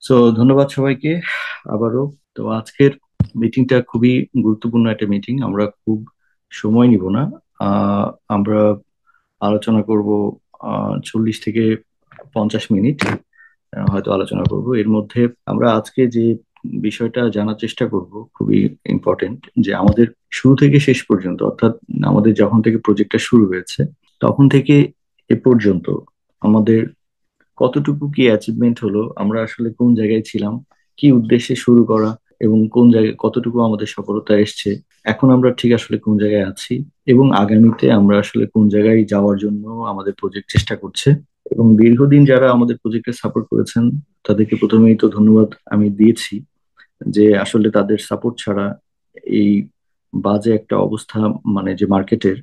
তো ধন্যবাদ সবাইকে আবারও। তো আজকের মিটিংটা খুবই গুরুত্বপূর্ণ একটা মিটিং। আমরা খুব সময় নিব না। আমরা আলোচনা করব 40 থেকে 50 মিনিট হয়তো আলোচনা করব। এর মধ্যে আমরা আজকে যে বিষয়টা জানার চেষ্টা করব খুবই ইম্পর্টেন্ট, যে আমাদের শুরু থেকে শেষ পর্যন্ত, অর্থাৎ আমাদের যখন থেকে প্রজেক্টটা শুরু হয়েছে তখন থেকে এ পর্যন্ত আমাদের কতটুকু কি অ্যাচিভমেন্ট হলো, আমরা আসলে কোন জায়গায় ছিলাম, কি উদ্দেশ্যে শুরু করা, এবং কোন জায়গায় কতটুকু আমাদের সফলতা এসছে, এখন আমরা ঠিক আসলে কোন জায়গায় আছি, এবং আগামীতে আমরা আসলে কোন জায়গায় যাওয়ার জন্য আমাদের প্রজেক্ট চেষ্টা করছে। এবং দীর্ঘদিন যারা আমাদের প্রজেক্টে সাপোর্ট করেছেন তাদেরকে প্রথমেই তো ধন্যবাদ আমি দিয়েছি, যে আসলে তাদের সাপোর্ট ছাড়া এই বাজে একটা অবস্থা, মানে যে মার্কেটের,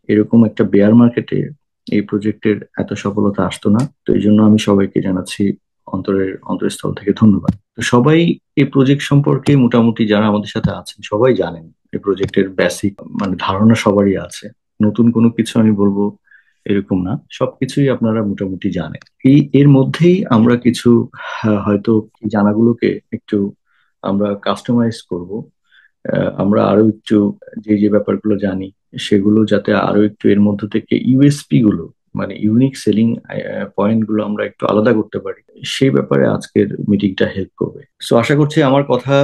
এরকম একটা বেয়ার মার্কেটে এই প্রজেক্টের এত সফলতা আসতো না। তো এই জন্য আমি সবাইকে জানাচ্ছি অন্তরস্থল থেকে ধন্যবাদ। তো সবাই এই প্রজেক্ট সম্পর্কে মোটামুটি যারা আমাদের সাথে আছেন সবাই জানেন, এই প্রজেক্টের বেসিক মানে ধারণা সবারই আছে। নতুন কোনো কিছু আমি বলবো এরকম না, সবকিছুই আপনারা মোটামুটি জানেন। এর মধ্যেই আমরা কিছু হয়তো এই জানাগুলোকে একটু আমরা কাস্টমাইজ করব। আমরা আরো একটু যে যে ব্যাপারগুলো জানি সেগুলো যাতে আরো একটু এর মধ্যে থেকে ইউএসপি গুলো, মানে ইউনিক সেলিং পয়েন্ট গুলো আমরা একটু আলাদা করতে পারি, সেই ব্যাপারে আজকের মিটিংটা হেল্প করবে। সো আশা করছি আমার কথা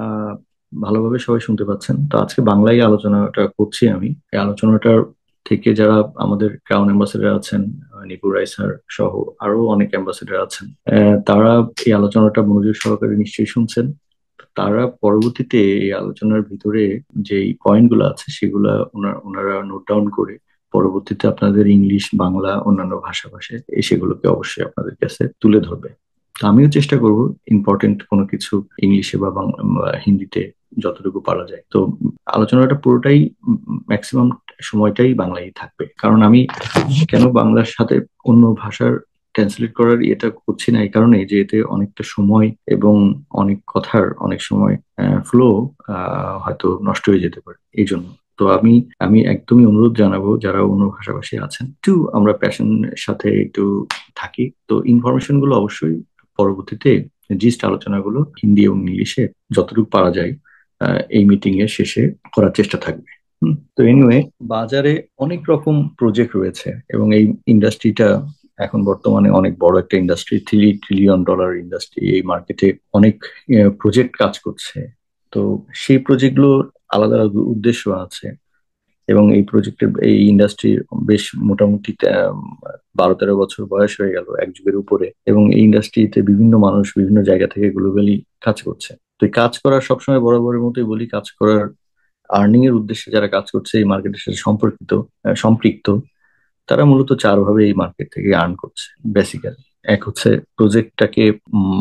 আহ ভালোভাবে সবাই শুনতে পাচ্ছেন। তো আজকে বাংলায় আলোচনাটা করছি আমি। এই আলোচনাটার থেকে যারা আমাদের ক্রাউন অ্যাম্বাসেডর আছেন, নিপু রায় স্যার সহ আরো অনেক অ্যাম্বাসেডর আছেন, তারা এই আলোচনাটা মনোযোগ সহকারে নিশ্চয়ই শুনছেন। তারা পরবর্তীতে এই আলোচনার ভিতরে যে পয়েন্ট গুলো আছে সেগুলা ওনারা নোট ডাউন করে পরবর্তীতে আপনাদের ইংলিশ, বাংলা, অন্যান্য ভাষা ভাষায় সেগুলোকে অবশ্যই আপনাদের কাছে তুলে ধরবে। তো আমিও চেষ্টা করব ইম্পর্টেন্ট কোনো কিছু ইংলিশে বা বাংলা বা হিন্দিতে যতটুকু পারা যায়। তো আলোচনাটা পুরোটাই ম্যাক্সিমাম সময়টাই বাংলায় থাকবে, কারণ আমি কেন বাংলার সাথে অন্য ভাষার ট্রান্সলেট করার এটা করছি না, এই কারণে যে এতে অনেকটা সময় এবং অনেক কথার অনেক সময় ফ্লো হয়তো নষ্ট হয়ে যেতে পারে, এই জন্য। তো আমি আমি একদমই অনুরোধ জানাবো যারা অন্য ভাষাভাষী আছেন, একটু আমরা প্যাশনের সাথে একটু থাকি। তো ইনফরমেশন গুলো অবশ্যই পরবর্তীতে জিস্ট আলোচনাগুলো হিন্দি এবং ইংলিশে যতটুকু পারা যায় এই মিটিং এর শেষে করার চেষ্টা থাকবে। তো এনিওয়ে, বাজারে অনেক রকম প্রজেক্ট রয়েছে এবং এই ইন্ডাস্ট্রিটা এখন বর্তমানে অনেক বড় একটা ইন্ডাস্ট্রি, $3 ট্রিলিয়ন ইন্ডাস্ট্রি। এই মার্কেটে অনেক প্রজেক্ট কাজ করছে। তো সেই প্রজেক্টগুলোর আলাদা আলাদা উদ্দেশ্য আছে, এবং এই প্রজেক্টের এই ইন্ডাস্ট্রির বেশ মোটামুটি 12-13 বছর বয়স হয়ে গেল, এক যুগের উপরে। এবং এই ইন্ডাস্ট্রিতে বিভিন্ন মানুষ বিভিন্ন জায়গা থেকে গ্লোবালি কাজ করছে। তো এই কাজ করার সবসময় বরাবরের মতোই বলি, কাজ করার আর্নিং এর উদ্দেশ্যে যারা কাজ করছে এই মার্কেটের সাথে সম্পৃক্ত, তারা মূলত চার ভাবে এই মার্কেট থেকে আর্ন করছে বেসিক্যালি। এক হচ্ছে প্রজেক্টটাকে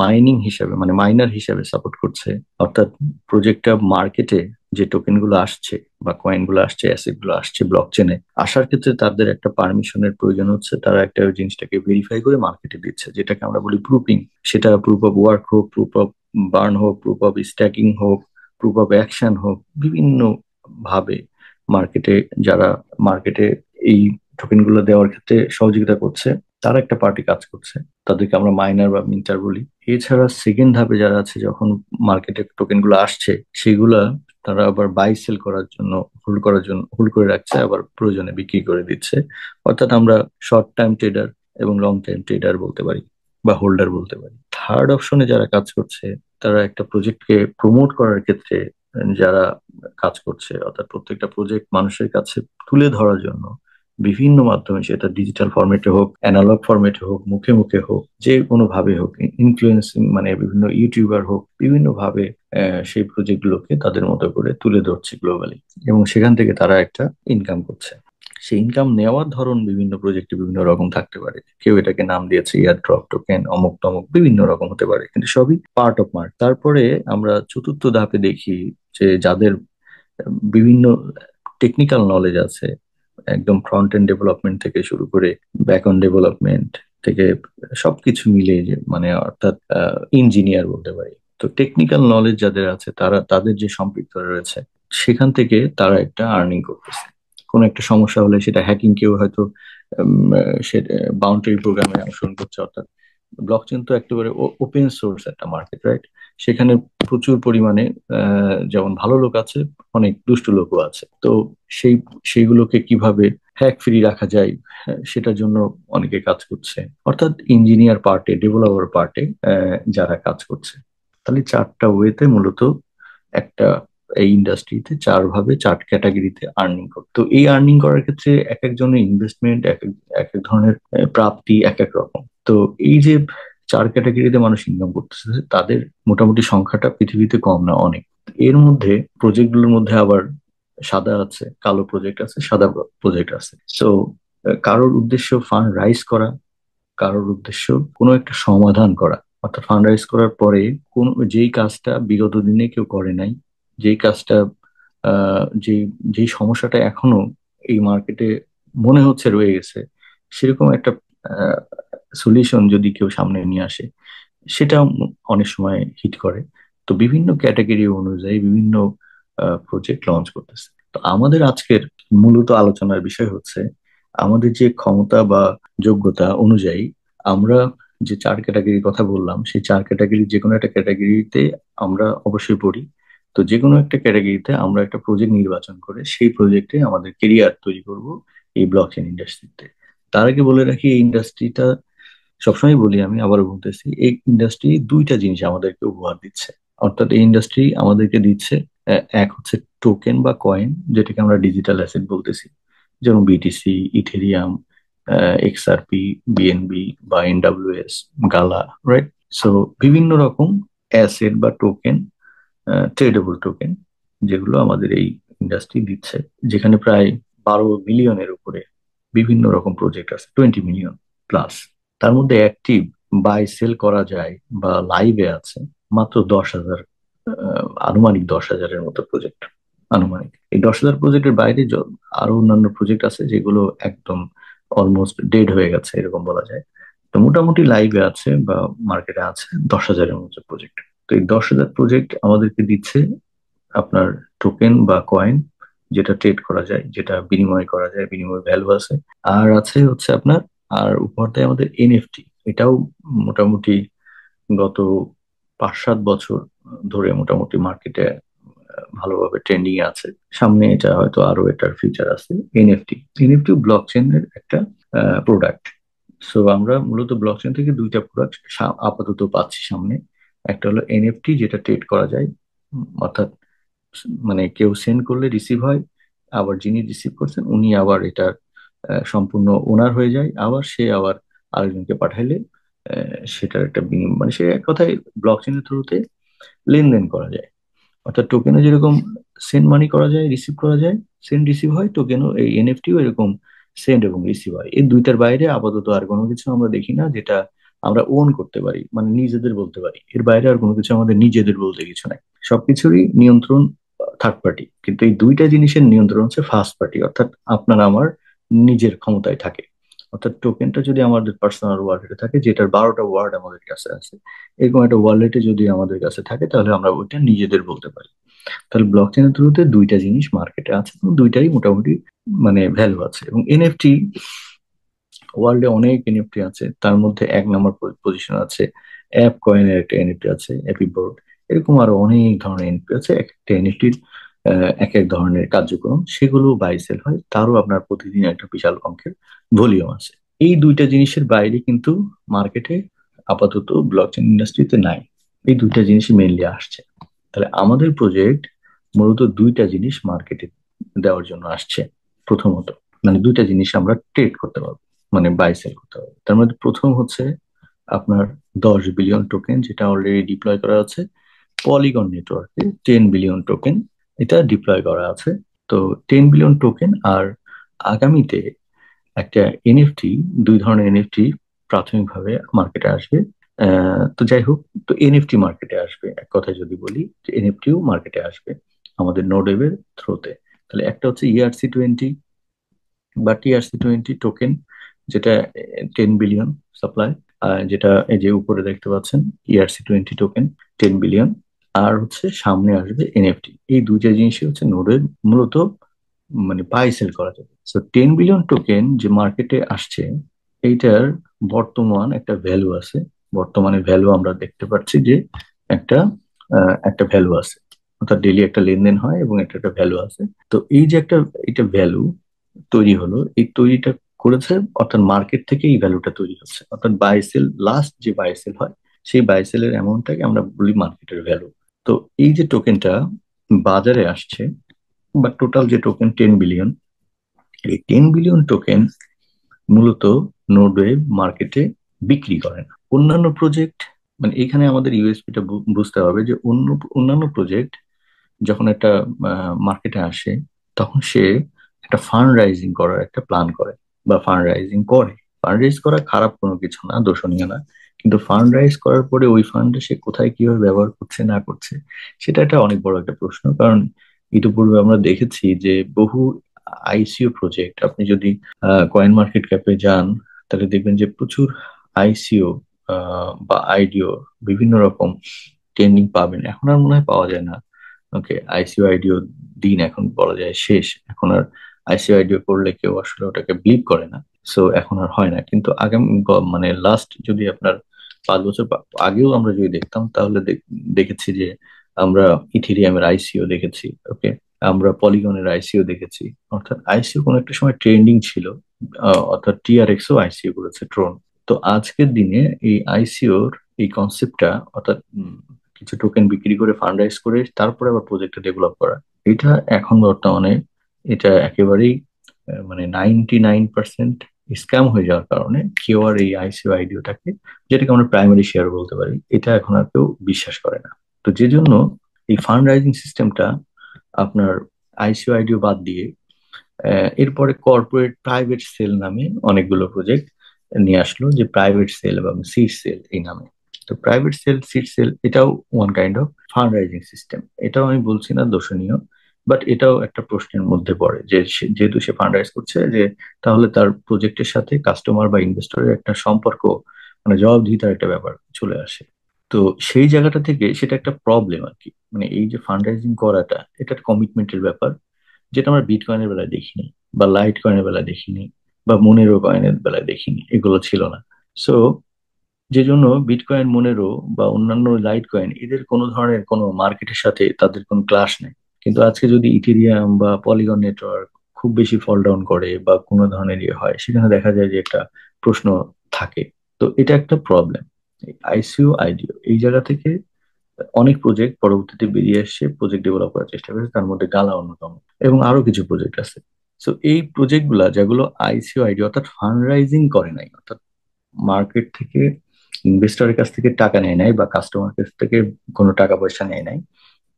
মাইনিং হিসাবে, মানে মাইনার হিসাবে সাপোর্ট করছে, অর্থাৎ প্রজেক্টটা মার্কেটে যে টোকেন গুলো আসছে বা কয়েন গুলো আসছে, অ্যাসেট গুলো আসছে ব্লক চেনে আসার ক্ষেত্রে তাদের একটা পারমিশনের প্রয়োজন হচ্ছে। তারা একটা ওই জিনিসটাকে ভেরিফাই করে মার্কেটে দিচ্ছে, যেটাকে আমরা বলি প্রুফিং। সেটা প্রুফ অফ ওয়ার্ক হোক, প্রুফ অফ বার্ন হোক, প্রুফ অফ স্ট্যাকিং হোক, প্রুফ অফ অ্যাকশন হোক, বিভিন্ন ভাবে মার্কেটে যারা মার্কেটে এই টোকেন গুলো দেওয়ার ক্ষেত্রে সহযোগিতা করছে, তারা একটা পার্টি কাজ করছে, তাদেরকে আমরা মাইনার বা মিন্টার বলি। এছাড়া সেকেন্ড ধাপে যারা আছে, যখন মার্কেটে টোকেন গুলো আসছে সেগুলা তারা আবার বাই সেল করার জন্য, হোল্ড করে রাখছে, আবার প্রয়োজনে বিক্রি করে দিচ্ছে। অর্থাৎ আমরা শর্ট টাইম ট্রেডার এবং লং টাইম ট্রেডার বলতে পারি বা হোল্ডার বলতে পারি। থার্ড অপশনে যারা কাজ করছে, তারা একটা প্রজেক্টকে প্রমোট করার ক্ষেত্রে যারা কাজ করছে, অর্থাৎ প্রত্যেকটা প্রজেক্ট মানুষের কাছে তুলে ধরার জন্য বিভিন্ন মাধ্যমে, সেটা ডিজিটাল ফরম্যাটে হোক, অ্যানালগ ফরম্যাটে হোক, মুখে মুখে হোক, যে কোনো ভাবে হোক, ইনফ্লুয়েন্সিং মানে বিভিন্ন ইউটিউবার হোক, বিভিন্ন ভাবে সেই প্রজেক্ট গুলোকে তাদের মতো করে তুলে ধরছে গ্লোবালি, এবং সেখান থেকে তারা একটা ইনকাম করছে। সেই ইনকাম নেওয়ার ধরন বিভিন্ন প্রজেক্টে বিভিন্ন রকম থাকতে পারে। কেউ এটাকে নাম দিয়েছে এয়ার ড্রপ টোকেন, অমুক তমুক, বিভিন্ন রকম হতে পারে, কিন্তু সবই পার্ট অফ মার্কেট। তারপরে আমরা চতুর্থ ধাপে দেখি যে যাদের বিভিন্ন টেকনিক্যাল নলেজ আছে, একদম ফ্রন্ট এন্ড ডেভেলপমেন্ট থেকে শুরু করে ব্যাক এন্ড ডেভেলপমেন্ট থেকে সবকিছু মিলিয়ে, যে মানে অর্থাৎ ইঞ্জিনিয়ার বলতে পারি। তো টেকনিক্যাল নলেজ যাদের আছে, তারা তাদের যে সম্পৃক্ত রয়েছে, সেখান থেকে তারা একটা আর্নিং করতেছে। কোনো একটা সমস্যা হলে সেটা হ্যাকিং, কেউ হয়তো সে বাউন্ডারি প্রোগ্রামে অনুসরণ করছে, অর্থাৎ ব্লকচেন তো একেবারে ওপেন সোর্স একটা মার্কেট, রাইট? সেখানে প্রচুর পরিমাণে যেমন ভালো লোক আছে, অনেক দুষ্ট লোকও আছে। তো সেই সেইগুলোকে কিভাবে হ্যাক ফ্রি রাখা যায়, সেটার জন্য অনেকে কাজ করছে, অর্থাৎ ইঞ্জিনিয়ার পার্টে, ডেভেলপার পার্টে যারা কাজ করছে। তাহলে চারটা ওয়েতে মূলত একটা এই ইন্ডাস্ট্রিতে চার ভাবে চার ক্যাটাগরিতে আর্নিং করে। তো এই আর্নিং করার ক্ষেত্রে এক একজনের ইনভেস্টমেন্ট, এক এক ধরনের প্রাপ্তি এক এক রকম। তো এই যে চার ক্যাটাগরিতে মানুষ ইনকাম করতেছে, তাদের মোটামুটি সংখ্যাটা পৃথিবীতে কম না, অনেক। এর মধ্যে প্রজেক্টগুলোর মধ্যে আবার সাদা আছে, কালো প্রজেক্ট আছে, সাদা প্রজেক্ট আছে। সো কারোর উদ্দেশ্য ফান্ড রাইজ করা, কারোর উদ্দেশ্য কোনো একটা সমাধান করা। অর্থাৎ ফান্ড রাইজ করার পরে কোন যেই কাজটা বিগত দিনে কেউ করে নাই, যেই কাজটা যে যেই সমস্যাটা এখনো এই মার্কেটে মনে হচ্ছে রয়ে গেছে, সেরকম একটা সলিউশন যদি কেউ সামনে নিয়ে আসে, সেটা অনেক সময় হিট করে। তো বিভিন্ন ক্যাটাগরি অনুযায়ী বিভিন্ন প্রজেক্ট লঞ্চ করতেছে। তো আমাদের আজকের মূলত আলোচনার বিষয় হচ্ছে আমাদের যে ক্ষমতা বা যোগ্যতা অনুযায়ী আমরা যে চার ক্যাটাগরির কথা বললাম, সেই চার ক্যাটাগরি যে কোনো একটা ক্যাটাগরিতে আমরা অবশ্যই পড়ি। তো যে কোনো একটা ক্যাটাগরিতে আমরা একটা প্রজেক্ট নির্বাচন করে সেই প্রজেক্টে আমাদের কেরিয়ার তৈরি করব এই ব্লক চেইন ইন্ডাস্ট্রিতে। তার আগে বলে রাখি, এই ইন্ডাস্ট্রিটা সবসময় বলি, আমি আবারও বলতেছি, এই ইন্ডাস্ট্রি দুইটা জিনিস আমাদেরকে উপহার দিচ্ছে। অর্থাৎ এই ইন্ডাস্ট্রি আমাদেরকে দিচ্ছে, এক হচ্ছে টোকেন বা কয়েন, যেটাকে আমরা ডিজিটাল অ্যাসেট বলতেছি, যেমন বিটিসি, ইথেরিয়াম, এক্সআরপি, বিএনবি বা এনডব্লিউএস, গালা, রাইট? সো বিভিন্ন রকম অ্যাসেট বা টোকেন, ট্রেডেবল টোকেন, যেগুলো আমাদের এই ইন্ডাস্ট্রি দিচ্ছে, যেখানে প্রায় 12 মিলিয়নের উপরে বিভিন্ন রকম প্রজেক্ট আছে, 20 মিলিয়ন প্লাস। তার মধ্যে অ্যাক্টিভ বাই সেল করা যায় বা লাইভে আছে মাত্র 10,000, আনুমানিক 10,000-এর মতো প্রজেক্ট। আনুমানিক এই 10,000 প্রজেক্টের বাইরে আরো অন্যান্য প্রজেক্ট আছে যেগুলো একদম অলমোস্ট ডেড হয়ে গেছে, এরকম বলা যায়। তো মোটামুটি লাইভে আছে বা মার্কেটে আছে 10,000-এর মতো প্রজেক্ট। তো এই 10,000 প্রজেক্ট আমাদেরকে দিচ্ছে আপনার টোকেন বা কয়েন, যেটা ট্রেড করা যায়, যেটা বিনিময় করা যায়, বিনিময় ভ্যালু আছে। আর আছে হচ্ছে আপনার, আর উপহার দেয় আমাদের এনএফটি। এটাও মোটামুটি গত 5-7 বছর ধরে মোটামুটি মার্কেটে ভালোভাবে ট্রেন্ডিং এ আছে। সামনে এটা হয়তো আরো এটার ফিউচার আছে। এনএফটি, এনএফটি ব্লক চেইনের একটা প্রোডাক্ট। সো আমরা মূলত ব্লক চেইন থেকে দুইটা প্রোডাক্ট আপাতত পাচ্ছি সামনে। একটা হলো এনএফটি, যেটা ট্রেড করা যায়, অর্থাৎ মানে কেউ সেন্ড করলে রিসিভ হয়, আবার যিনি রিসিভ করছেন উনি আবার এটার সম্পূর্ণ ওনার হয়ে যায়, আবার সে আবার আরেকজনকে পাঠাইলে সেটার একটা বিনিময়, মানে সে এক কথায় ব্লক চেইনের থ্রুতে লেনদেন করা যায়। অর্থাৎ টোকেনে যেরকম সেন্ড মানি করা যায়, রিসিভ করা যায়, সেন্ড রিসিভ হয়, টোকেনও এই এনএফটিও এরকম সেন্ড এবং রিসিভ হয়। এই দুইটার বাইরে আপাতত আর কোনো কিছু আমরা দেখি না যেটা আমরা ওন করতে পারি, মানে নিজেদের বলতে পারি। এর বাইরে আর কোনো কিছু আমাদের নিজেদের বলতে কিছু নাই। সবকিছুরই নিয়ন্ত্রণ থার্ড পার্টি, কিন্তু এই দুইটা জিনিসের নিয়ন্ত্রণ হচ্ছে ফার্স্ট পার্টি, অর্থাৎ আপনার আমার নিজের ক্ষমতায় থাকে। অর্থাৎ টোকেনটা যদি আমাদের পার্সোনাল ওয়ালেটে থাকে, যেটার 12টা ওয়ার্ড আমাদের কাছে আছে, এরকম একটা ওয়ালেটে যদি আমাদের কাছে থাকে, তাহলে আমরা ওইটা নিজেদের বলতে পারি। তাহলে ব্লক চেইনের থ্রুতে দুইটা জিনিস মার্কেটে আছে এবং দুইটাই মোটামুটি মানে ভ্যালু আছে। এবং এনএফটি, ওয়ার্ল্ডে অনেক এনএফটি আছে, তার মধ্যে এক নম্বর পজিশন আছে অ্যাপ কয়েনের একটা এনএফটি আছে, অ্যাপি বোর্ড। এরকম আরো অনেক ধরনের এনএফটি আছে, এক একটা এনএফটির এক এক ধরনের কার্যক্রম, সেগুলো বাই সেল হয়, তারও আপনার প্রতিদিন একটা বিশাল অঙ্কের ভলিউম আছে। এই দুইটা জিনিসের বাইরে কিন্তু মার্কেটে আপাতত ব্লকচেন ইন্ডাস্ট্রিতে নাই। এই দুইটা জিনিসই মেইনলি আসছে। তাহলে আমাদের প্রজেক্ট মূলত দুইটা জিনিস মার্কেটে দেওয়ার জন্য আসছে। প্রথমত, মানে দুইটা জিনিস আমরা ট্রেড করতে পারবো, মানে বাই সেল করতে পারবো। তার মধ্যে প্রথম হচ্ছে আপনার 10 বিলিয়ন টোকেন, যেটা অলরেডি ডিপ্লয় করা আছে পলিগন নেটওয়ার্কে। 10 বিলিয়ন টোকেন এটা ডিপ্লয় করা আছে। তো 10 বিলিয়ন টোকেন, আর আগামীতে একটা এনএফটি, দুই ধরনের এনএফটি প্রাথমিকভাবে মার্কেটে আসবে। তো যাই হোক, তো এনএফটি মার্কেটে আসবে, এক কথায় যদি বলি যে এনএফটিও মার্কেটে আসবে আমাদের নোডেবের থ্রুতে। তাহলে একটা হচ্ছে ERC-20 বা TRC-20 টোকেন, যেটা 10 বিলিয়ন সাপ্লাই, যেটা এই যে উপরে দেখতে পাচ্ছেন, ERC-20 টোকেন 10 বিলিয়ন। আর হচ্ছে সামনে আসবে এনএফটি। এই দুইটা জিনিসই হচ্ছে নোডের মূলত মানে বাই সেল করা যাবে। সো 10 বিলিয়ন টোকেন যে মার্কেটে আসছে, এইটার বর্তমান একটা ভ্যালু আছে বর্তমানে ভ্যালু আমরা দেখতে পাচ্ছি যে একটা একটা ভ্যালু আছে, অর্থাৎ ডেইলি একটা লেনদেন হয় এবং একটা একটা ভ্যালু আছে। তো এই যে একটা এটা ভ্যালু তৈরি হলো, এই তৈরিটা করেছে অর্থাৎ মার্কেট থেকে এই ভ্যালুটা তৈরি হচ্ছে, অর্থাৎ বাই সেল, লাস্ট যে বাই সেল হয় সেই বাই সেলের অ্যামাউন্টটাকে আমরা বলি মার্কেটের ভ্যালু। তো এই যে টোকেনটা বাজারে আসছে, বা টোটাল যে টোকেন 10 বিলিয়ন, এই 10 বিলিয়ন টোকেন মূলত নোডওয়েভ মার্কেটে বিক্রি করে না। অন্যান্য প্রজেক্ট, মানে এখানে আমাদের ইউএসপিটা বুঝতে হবে যে অন্যান্য প্রজেক্ট যখন একটা মার্কেটে আসে, তখন সে একটা ফান্ড রাইজিং করার একটা প্ল্যান করে বা ফান্ড রাইজিং করে। ফান্ড রাইজ করা খারাপ কোনো কিছু না, দোষণীয় না, কিন্তু ফান্ড রাইজ করার পরে ওই ফান্ডে সে কোথায় কিভাবে ব্যবহার করছে না করছে, সেটা একটা অনেক বড় একটা প্রশ্ন। কারণ ইতিপূর্বে আমরা দেখেছি যে বহু আইসিও প্রজেক্ট, আপনি যদি কয়েন মার্কেট ক্যাপে যান তাহলে দেখবেন যে প্রচুর আইসিও বা আইডিও বিভিন্ন রকম ট্রেন্ডিং পাবেন। এখন আর মনে হয় পাওয়া যায় না। ওকে, আইসিও আইডিও দিন এখন বলা যায় শেষ। এখন আর আইসিও আইডিও করলে কেউ আসলে ওটাকে বিলিভ করে না। সো এখন আর হয় না, কিন্তু আগামী মানে লাস্ট যদি আপনার 5 বছর আগেও আমরা যদি দেখতাম তাহলে দেখেছি যে আমরা ইথেরিয়ামের আইসিও দেখেছি। ওকে, আমরা পলিগনের আইসিও দেখেছি। অর্থাৎ আইসিও কোনো একটা সময় ট্রেন্ডিং ছিল, অর্থাৎ টিআরএক্সও আইসিও করেছে, ট্রোন। তো আজকের দিনে এই আইসিওর এই কনসেপ্টটা, অর্থাৎ কিছু টোকেন বিক্রি করে ফান্ড রাইজ করে তারপরে আবার প্রজেক্টটা ডেভেলপ করা, এটা এখন বর্তমানে এটা একেবারেই মানে 99% স্ক্যাম হয়ে যাওয়ার কারণে কেউ আর এই আইসিও আইডিওটাকে, যেটাকে আমরা প্রাইমারি শেয়ার বলতে পারি, এটা এখন আর কেউ বিশ্বাস করে না। তো যে জন্য এই ফান্ড রাইজিং সিস্টেমটা আপনার আইসিও আইডিও বাদ দিয়ে এরপরে কর্পোরেট প্রাইভেট সেল নামে অনেকগুলো প্রজেক্ট নিয়ে আসলো, যে প্রাইভেট সেল এবং সিড সেল এই নামে। তো প্রাইভেট সেল, সিড সেল, এটাও one kind of fund rising system. এটাও আমি বলছি না দোষণীয়, বাট এটাও একটা প্রশ্নের মধ্যে পড়ে যে যেহেতু সে ফান্ড রাইজ করছে, যে তাহলে তার প্রজেক্টের সাথে কাস্টমার বা ইনভেস্টরের একটা সম্পর্ক, মানে জবাবদিহিতার একটা ব্যাপার চলে আসে। তো সেই জায়গাটা থেকে সেটা একটা প্রবলেম আর কি। মানে এই যে ফান্ড রাইজিং করাটা, এটা একটা কমিটমেন্টের ব্যাপার, যেটা আমরা বিটকয়েনের বেলায় দেখিনি, বা লাইট কয়েনের বেলায় দেখিনি, বা মনেরো কয়েনের বেলায় দেখিনি, এগুলো ছিল না। সো যে জন্য বিটকয়েন, মনেরো বা অন্যান্য লাইট কয়েন, এদের কোনো ধরনের কোনো মার্কেটের সাথে তাদের কোনো ক্লাশ নেই। কিন্তু আজকে যদি ইথেরিয়াম বা পলিগন নেটওয়ার্ক খুব বেশি ফল ডাউন করে বা কোনো ধরনের ইয়ে হয়, সেখানে দেখা যায় যে একটা প্রশ্ন থাকে। তো এটা একটা প্রবলেম। আইসিও আইডিও এই জায়গা থেকে অনেক প্রজেক্ট পরবর্তীতে বেরিয়ে এসে প্রজেক্ট ডেভেলপ করার চেষ্টা করেছে, তার মধ্যে গালা অন্যতম, এবং আরো কিছু প্রজেক্ট আছে। তো এই প্রজেক্ট গুলা যেগুলো আইসিও আইডি অর্থাৎ ফান্ড রাইজিং করে নাই, অর্থাৎ মার্কেট থেকে ইনভেস্টরের কাছ থেকে টাকা নেয় নাই বা কাস্টমার কাছ থেকে কোনো টাকা পয়সা নেয় নাই,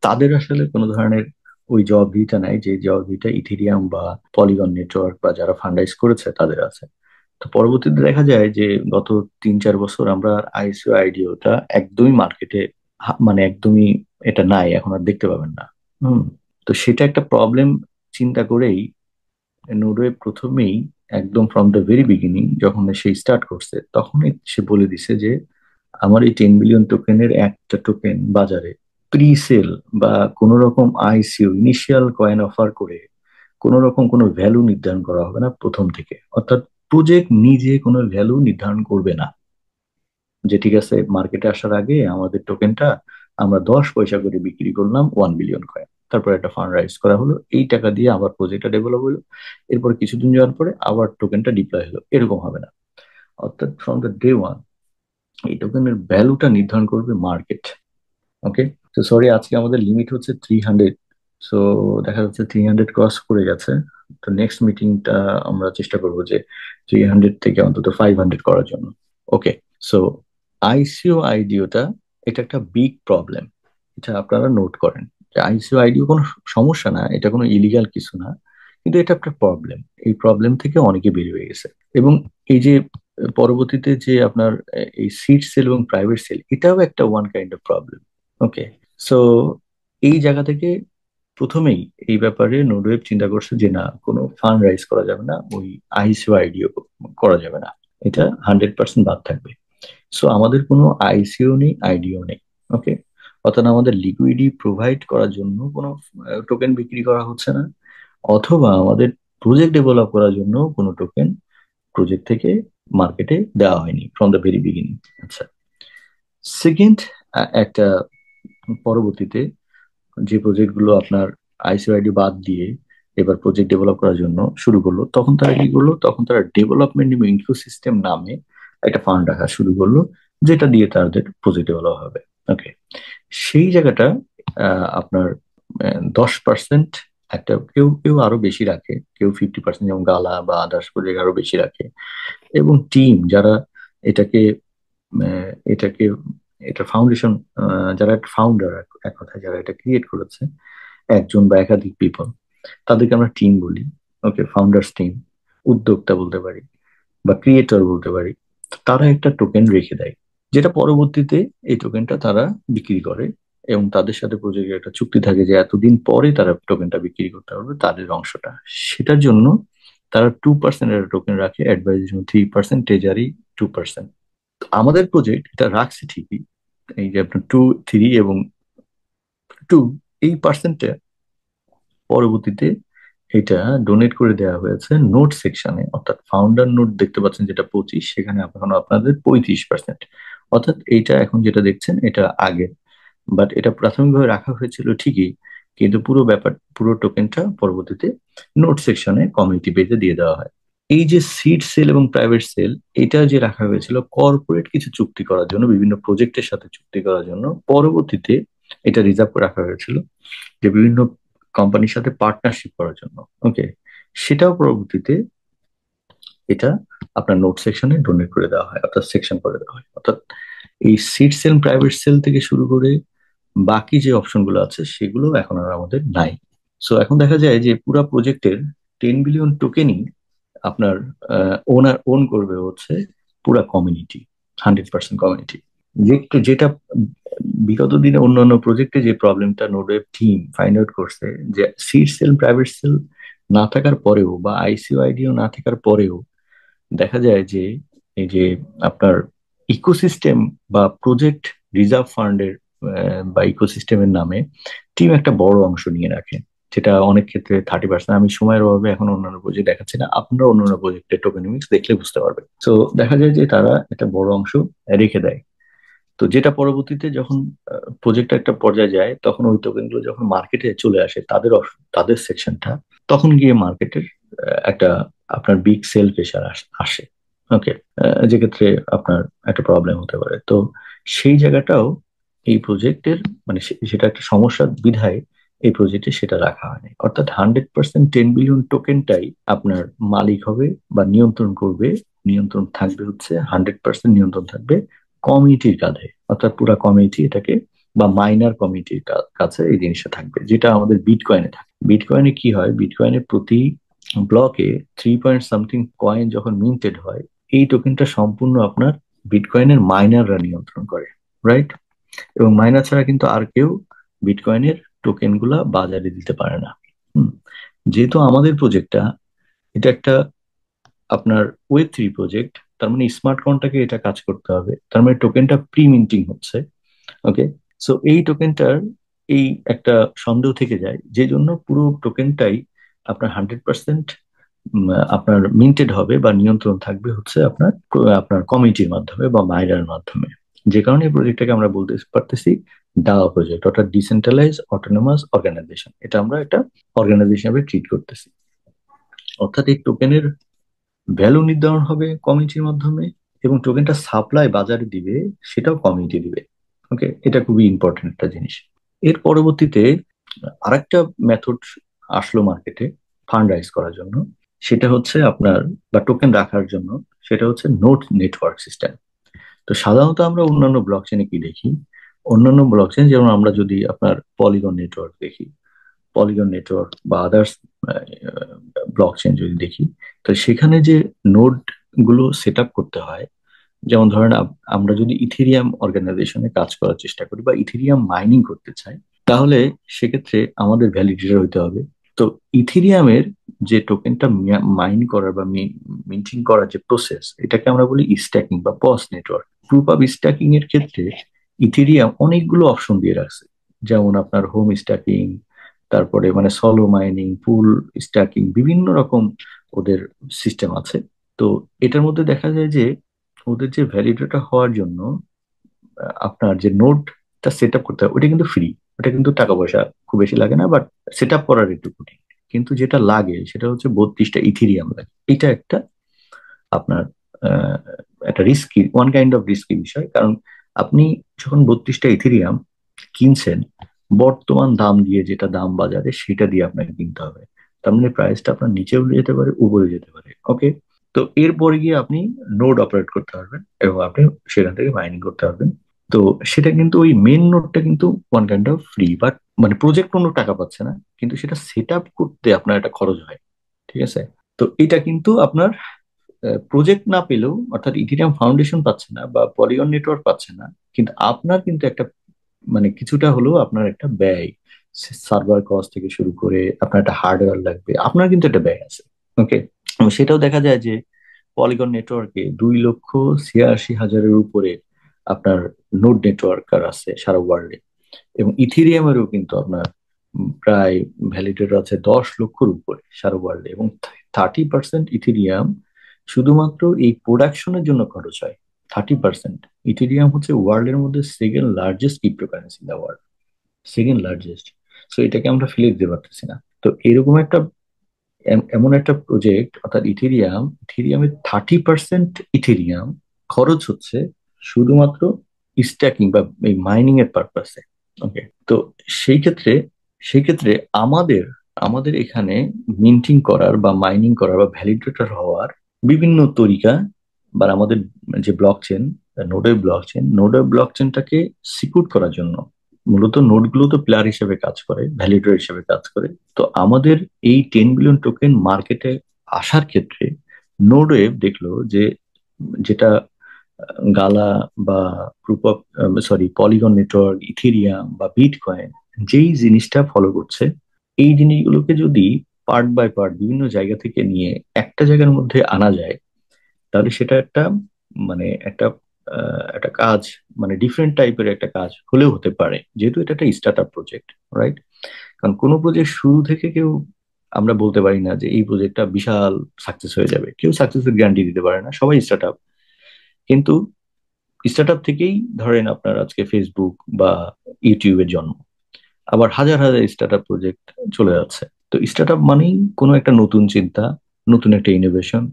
তাদের আসলে কোনো ধরনের ওই জবাবদিহিটা নাই যে জবাবদিহিটা ইথেরিয়াম বা পলিগন নেটওয়ার্ক বা যারা ফান্ডাইজ করেছে তাদের আছে। তো পরবর্তীতে দেখা যায় যে গত 3-4 বছর আমরা আইসিও আইডিওটা একদমই মার্কেটে, মানে একদমই এটা নাই, এখন আর দেখতে পাবেন না। হুম। তো সেটা একটা প্রবলেম চিন্তা করেই নোডওয়েব প্রথমেই একদম ফ্রম দ্য ভেরি বিগিনিং যখন সে স্টার্ট করছে, তখনই সে বলে দিছে যে আমার এই 10 বিলিয়ন টোকেনের একটা টোকেন বাজারে প্রি সেল বা কোন রকম আইসিও ইনিশিয়াল কয়েন অফার করে কোন রকম কোনো ভ্যালু নির্ধারণ করা হবে না প্রথম থেকে। অর্থাৎ প্রজেক্ট নিজে কোনো ভ্যালু নির্ধারণ করবে না, যে ঠিক আছে মার্কেটে আসার আগে আমাদের টোকেনটা আমরা 10 পয়সা করে বিক্রি করলাম 1 বিলিয়ন কয়েন, তারপর একটা ফান্ড রাইজ করা হলো, এই টাকা দিয়ে আবার প্রজেক্টটা ডেভেলপ হলো, এরপর কিছুদিন যাওয়ার পরে আবার টোকেনটা ডিপ্লয় হলো, এরকম হবে না। অর্থাৎ ফ্রম দ্য ডে ওয়ান এই টোকেনের ভ্যালুটা নির্ধারণ করবে মার্কেট। ওকে। তো সরি, আজকে আমাদের লিমিট হচ্ছে 300। সো দেখা যাচ্ছে 300 ক্রস করে গেছে। তো নেক্সট মিটিংটা আমরা চেষ্টা করবো যে 300 থেকে অন্তত 500 করার জন্য। ওকে। সো আইসিও আইডিওটা, এটা একটা বিগ প্রবলেম। এটা আপনারা নোট করেন যে আইসিও আইডিও কোনো সমস্যা না, এটা কোনো ইলিগাল কিছু না, কিন্তু এটা একটা প্রবলেম। এই প্রবলেম থেকে অনেকে বের হয়ে গেছে। এবং এই যে পরবর্তীতে যে আপনার এই সিট সেল এবং প্রাইভেট সেল, এটাও একটা one kind of problem. Okay. So এই জায়গা থেকে প্রথমেই এই ব্যাপারে নোডওয়েব চিন্তা করছে যে না, কোনো ফান্ড রাইজ করা যাবে না, ওই আইসিও আইডিও করা যাবে না, এটা 100% বাদ থাকবে। সো আমাদের কোনো আইসিও নেই, আইডিও নেই। ওকে। অর্থাৎ আমাদের লিকুইডিটি প্রোভাইড করার জন্য কোনো টোকেন বিক্রি করা হচ্ছে না, অথবা আমাদের প্রজেক্ট ডেভেলপ করার জন্য কোনো টোকেন প্রজেক্ট থেকে মার্কেটে দেওয়া হয়নি ফ্রম দ্য ভেরি বিগিনিং। আচ্ছা, সেকেন্ড, একটা পরবর্তীতে যে প্রজেক্টগুলো আপনার আইসিআইডি বাদ দিয়ে এবার প্রজেক্ট ডেভেলপ করার জন্য শুরু করলো, তখন তারা কি করলো, তখন তারা ডেভেলপমেন্ট এবং ইকোসিস্টেম নামে একটা ফান্ড রাখা শুরু করলো, যেটা দিয়ে তাদের প্রজেক্ট ডেভেলপ হবে। ওকে, সেই জায়গাটা আপনার 10%, একটা কেউ কেউ আরো বেশি রাখে, কেউ 50%, যেমন গালা বা আদার্স প্রজেক্ট আরো বেশি রাখে। এবং টিম যারা এটাকে এটাকে এটা ফাউন্ডেশন, যারা ফাউন্ডার, এক কথায় যারা এটা ক্রিয়েট করেছে, একজন বা একাধিক পিপল, তাদেরকে আমরা টিম বলি। ওকে, ফাউন্ডার্স টিম, উদ্যোক্তা বলতে পারি বা ক্রিয়েটর বলতে পারি। তারা একটা টোকেন রেখে দেয়, যেটা পরবর্তীতে এই টোকেনটা তারা বিক্রি করে, এবং তাদের সাথে প্রজেক্টের একটা চুক্তি থাকে যে এতদিন পরে তারা টোকেনটা বিক্রি করতে পারবে তাদের অংশটা। সেটার জন্য তারা 2% এর টোকেন রাখে, অ্যাডভাইজের জন্য 3%, ট্রেজারি 2%। আমাদের প্রজেক্ট এটা রাখছে ঠিকই, এই যে আপনার 2, 3 এবং 2, এই পার্সেন্টে পরবর্তীতে এটা ডোনেট করে দেওয়া হয়েছে নোট সেকশনে, অর্থাৎ ফাউন্ডার নোট দেখতে পাচ্ছেন যেটা 25, সেখানে এখন আপনাদের 35%। অর্থাৎ এইটা এখন যেটা দেখছেন এটা আগে, বাট এটা প্রাথমিকভাবে রাখা হয়েছিল ঠিকই, কিন্তু পুরো ব্যাপার, পুরো টোকেনটা পরবর্তীতে নোট সেকশনে কমিউনিটি পেজে দিয়ে দেওয়া হয়। এই যে সিড সেল এবং প্রাইভেট সেল, এটা যে রাখা হয়েছিল কর্পোরেট কিছু চুক্তি করার জন্য, বিভিন্ন প্রজেক্টের সাথে চুক্তি করার জন্য, পরবর্তীতে এটা রিজার্ভ করে রাখা হয়েছিল যে বিভিন্ন কোম্পানির সাথে পার্টনারশিপ করার জন্য। ওকে, সেটাও পরবর্তীতে এটা আপনার নোট সেকশনে ডোনেট করে দেওয়া হয়, অর্থাৎ সেকশন করে দেওয়া হয়। অর্থাৎ এই সিড সেল, প্রাইভেট সেল থেকে শুরু করে বাকি যে অপশনগুলো আছে সেগুলো এখন আর আমাদের নাই। সো এখন দেখা যায় যে পুরো প্রজেক্টের 10 বিলিয়ন টোকেনই আপনার ওন করবে হচ্ছে পুরা কমিউনিটি, 100% কমিউনিটি। যেটা বিগত দিনে অন্যান্য প্রজেক্টে যে প্রবলেমটা নোডওয়েব টিম ফাইন্ড আউট করছে, যে সিড সেল, প্রাইভেট সেল না থাকার পরেও বা আইসিও আইডিও না থাকার পরেও দেখা যায় যে এই যে আপনার ইকোসিস্টেম বা প্রজেক্ট রিজার্ভ ফান্ডের বা ইকোসিস্টেমের নামে টিম একটা বড় অংশ নিয়ে রাখে, যেটা অনেক ক্ষেত্রে 30%। আমি সময়ের অভাবে এখন অন্যান্য প্রজেক্ট দেখাচ্ছি না, আপনারা অন্যান্য প্রজেক্টের টোকেনমিক্স দেখলে বুঝতে পারবে। তো দেখা যায় যে তারা একটা বড় অংশ রেখে দেয়। তো যেটা পরবর্তীতে যখন প্রজেক্টটা একটা পর্যায়ে যায়, তখন ওই টোকেন গুলো যখন মার্কেটে চলে আসে, তাদের সেকশনটা, তখন গিয়ে মার্কেটের একটা আপনার বিগ সেল প্রেশার আসে। ওকে, যেক্ষেত্রে আপনার একটা প্রবলেম হতে পারে। তো সেই জায়গাটাও এই প্রজেক্টের, মানে সেটা একটা সমস্যার বিধায় এই প্রজেক্টে সেটা রাখা হয়নি। অর্থাৎ 100% 10 বিলিয়ন টোকেনটাই আপনার মালিক হবে বা নিয়ন্ত্রণ করবে। নিয়ন্ত্রণ থাকবে হচ্ছে 100% নিয়ন্ত্রণ থাকবে কমিটির কাঁধে, অর্থাৎ পুরা কমিটি এটাকে, বা মাইনার কমিটির কাছে এই জিনিসটা থাকবে, যেটা আমাদের বিটকয়েনে থাকে। বিটকয়েনে কি হয়, বিটকয়েনে প্রতি ব্লকে 3 পয়েন্ট সামথিং কয়েন যখন মিন্টেড হয়, এই টোকেনটা সম্পূর্ণ আপনার বিটকয়েনের মাইনাররা নিয়ন্ত্রণ করে, রাইট? এবং মাইনার ছাড়া কিন্তু আর কেউ বিটকয়েনের টোকেন গুলা বাজারে দিতে পারে না। হুম, যেহেতু আমাদের প্রজেক্টটা এটা একটা আপনার ওয়েব 3 প্রজেক্ট, তার মানে স্মার্ট কন্ট্রাক্টে এটা কাজ করতে হবে, তার মানে টোকেনটা প্রি মিন্টিং হচ্ছে। ওকে, সো এই টোকেনটার এই একটা সন্দেহ থেকে যায়, যে জন্য পুরো টোকেনটাই আপনার 100% আপনার মিন্টেড হবে বা নিয়ন্ত্রণ থাকবে হচ্ছে আপনার আপনার কমিটির মাধ্যমে বা মাইনার মাধ্যমে। যে কারণে এই প্রজেক্টটাকে আমরা বলতে পারতেছি ডাও প্রজেক্ট, অর্থাৎ ডিসেন্ট্রালাইজ অটোনমাস অর্গানাইজেশন। এটা আমরা একটা অর্গানাইজেশন হিসেবে ট্রিট করতেছি। অর্থাৎ এই টোকেনের ভ্যালু নির্ধারণ হবে কমিউনিটির মাধ্যমে, এবং টোকেনটা সাপ্লাই বাজারে দিবে সেটাও কমিউনিটি দিবে। ওকে, এটা খুবই ইম্পর্টেন্ট একটা জিনিস। এর পরবর্তীতে আরেকটা মেথড আসলো মার্কেটে ফান্ড রাইজ করার জন্য, সেটা হচ্ছে আপনার, বা টোকেন রাখার জন্য, সেটা হচ্ছে নোট নেটওয়ার্ক সিস্টেম। তো সাধারণত আমরা অন্যান্য ব্লক চেনে কি দেখি, অন্যান্য ব্লক চেন যেমন আমরা যদি আপনার পলিগন নেটওয়ার্ক দেখি, পলিগন নেটওয়ার্ক বা আদার্স ব্লক চেন যদি দেখি, তো সেখানে যে নোড গুলো সেট আপ করতে হয়, যেমন ধরেন আমরা যদি ইথেরিয়াম অর্গানাইজেশনে কাজ করার চেষ্টা করি বা ইথেরিয়াম মাইনিং করতে চাই, তাহলে সেক্ষেত্রে আমাদের ভ্যালিডেটর হইতে হবে। তো ইথেরিয়ামের যে টোকেনটা মাইন করার বা মিন্টিং করার যে প্রসেস, এটাকে আমরা বলি স্ট্যাকিং বা পস নেটওয়ার্ক। প্রুফ অফ স্ট্যাকিং এর ক্ষেত্রে ইথেরিয়াম অনেকগুলো অপশন দিয়ে রাখছে, যেমন আপনার হোম স্ট্যাকিং, তারপরে মানে সলো মাইনিং, পুল স্ট্যাকিং, বিভিন্ন রকম ওদের সিস্টেম আছে। তো এটার মধ্যে দেখা যায় যে ওদের যে ভ্যালিডেটর হওয়ার জন্য আপনার যে নোডটা সেট আপ করতে হয় ওটা কিন্তু ফ্রি, ওটা কিন্তু টাকা পয়সা খুব বেশি লাগে না, বাট সেট আপ করার একটু কঠিন। কিন্তু যেটা লাগে সেটা হচ্ছে 32টা ইথিরিয়াম লাগে। এটা একটা আপনার আহ, একটা risky, one kind of risky বিষয়। কারণ আপনি যখন 32টা ইথেরিয়াম কিনছেন, বর্তমান দাম দিয়ে, যেটা দাম বাজারে সেটা দিয়ে আপনাকে কিনতে হবে। তার মানে প্রাইসটা আপনার নিচেও যেতে পারে, উপরে যেতে পারে। ওকে, তো এরপরে গিয়ে আপনি নোড অপারেট করতে পারবেন এবং আপনি সেখান থেকে মাইনিং করতে পারবেন। তো সেটা কিন্তু ওই মেন নোডটা কিন্তু one kind of free, but মানে প্রজেক্ট কোনো টাকা পাচ্ছে না, কিন্তু সেটা সেট আপ করতে আপনার একটা খরচ হয়। ঠিক আছে, তো এটা কিন্তু আপনার প্রজেক্ট না পেলেও, অর্থাৎ ইথিরিয়াম ফাউন্ডেশন পাচ্ছে না বা পলিগন নেটওয়ার্ক পাচ্ছে না, কিন্তু আপনার কিন্তু একটা মানে কিছুটা হলেও আপনার একটা ব্যয়, সার্ভার কস্ট থেকে শুরু করে আপনার একটা হার্ডওয়্যার লাগবে, আপনার কিন্তু একটা ব্যয় আছে। ওকে, সেটাও দেখা যায় যে পলিগন নেটওয়ার্কে 2,86,000-এর উপরে আপনার নোড নেটওয়ার্কার আছে সারা ওয়ার্ল্ডে। এবং ইথিরিয়ামেরও কিন্তু আপনার প্রায় ভ্যালিডেটর আছে 10 লক্ষর উপরে সারা ওয়ার্ল্ডে। এবং 30% ইথিরিয়াম শুধুমাত্র এই প্রোডাকশনের জন্য খরচ হয়। 30%। ইথিরিয়াম হচ্ছে ওয়ার্ল্ডের মধ্যে second largest cryptocurrency in the world, second largest. So এটাকে আমরা ফেলে দিতে পারতেছি না। তো এরকম একটা এমন একটা প্রজেক্ট, অর্থাৎ ইথেরিয়াম, ইথেরিয়ামের 30% ইথেরিয়াম খরচ হচ্ছে শুধুমাত্র স্ট্যাকিং বা এই মাইনিং এর পারপাসে। ওকে, তো সেই ক্ষেত্রে সেই ক্ষেত্রে আমাদের আমাদের এখানে মিন্টিং করার বা মাইনিং করার বা ভ্যালিডেটর হওয়ার বিভিন্ন তরিকা, বা আমাদের যে ব্লক চেন, নোডের ব্লক চেনটাকে সিকিউর করার জন্য মূলত নোডগুলো তো প্লেয়ার হিসেবে কাজ করে, ভ্যালিডেটর হিসেবে কাজ করে। তো আমাদের এই 10 বিলিয়ন টোকেন মার্কেটে আসার ক্ষেত্রে নোডওয়েভ দেখলো যে যেটা গালা বা proof of sorry polygon network, Ethereum বা বিটকয়েন যেই জিনিসটা ফলো করছে, এই জিনিসগুলোকে যদি পার্ট বাই পার্ট বিভিন্ন জায়গা থেকে নিয়ে একটা জায়গার মধ্যে আনা যায়, তাহলে সেটা একটা মানে একটা কাজ, মানে ডিফারেন্ট টাইপের একটা কাজ হলেও হতে পারে, যেহেতু এটা একটা স্টার্ট আপ প্রজেক্ট। রাইট? কারণ কোনো প্রজেক্ট শুরু থেকে কেউ, আমরা বলতে পারি না যে এই প্রজেক্টটা বিশাল সাকসেস হয়ে যাবে, কেউ সাকসেসের গ্যারান্টি দিতে পারে না, সবাই স্টার্ট আপ। কিন্তু স্টার্ট আপ থেকেই ধরেন আপনার আজকে ফেসবুক বা ইউটিউবের জন্ম, আবার হাজার হাজার স্টার্ট আপ প্রজেক্ট চলে যাচ্ছে। তো স্টার্ট আপ মানেই কোনো একটা নতুন চিন্তা, নতুন একটা ইনোভেশন,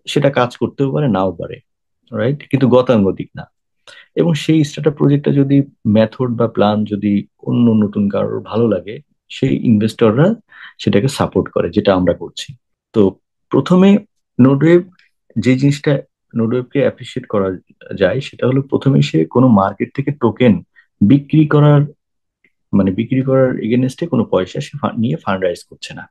সেটা কাজ করতেও পারে নাও পারে। রাইট? কিন্তু গতানুগতিক না। এবং সেই স্টার্ট আপ প্রজেক্টটা যদি মেথড বা প্ল্যান যদি অন্য নতুন কারোর ভালো লাগে, সেই ইনভেস্টররা সেটাকে সাপোর্ট করে, যেটা আমরা করছি। তো প্রথমে নোডওয়েভ যে জিনিসটা, নোডওয়েভকে অ্যাপ্রিসিয়েট করা যায় সেটা হলো প্রথমে সে কোনো মার্কেট থেকে টোকেন বিক্রি করার, মানে বিক্রি করার এগেনস্টে কোনো পয়সা সে নিয়ে ফান্ড রাইজ করছে না।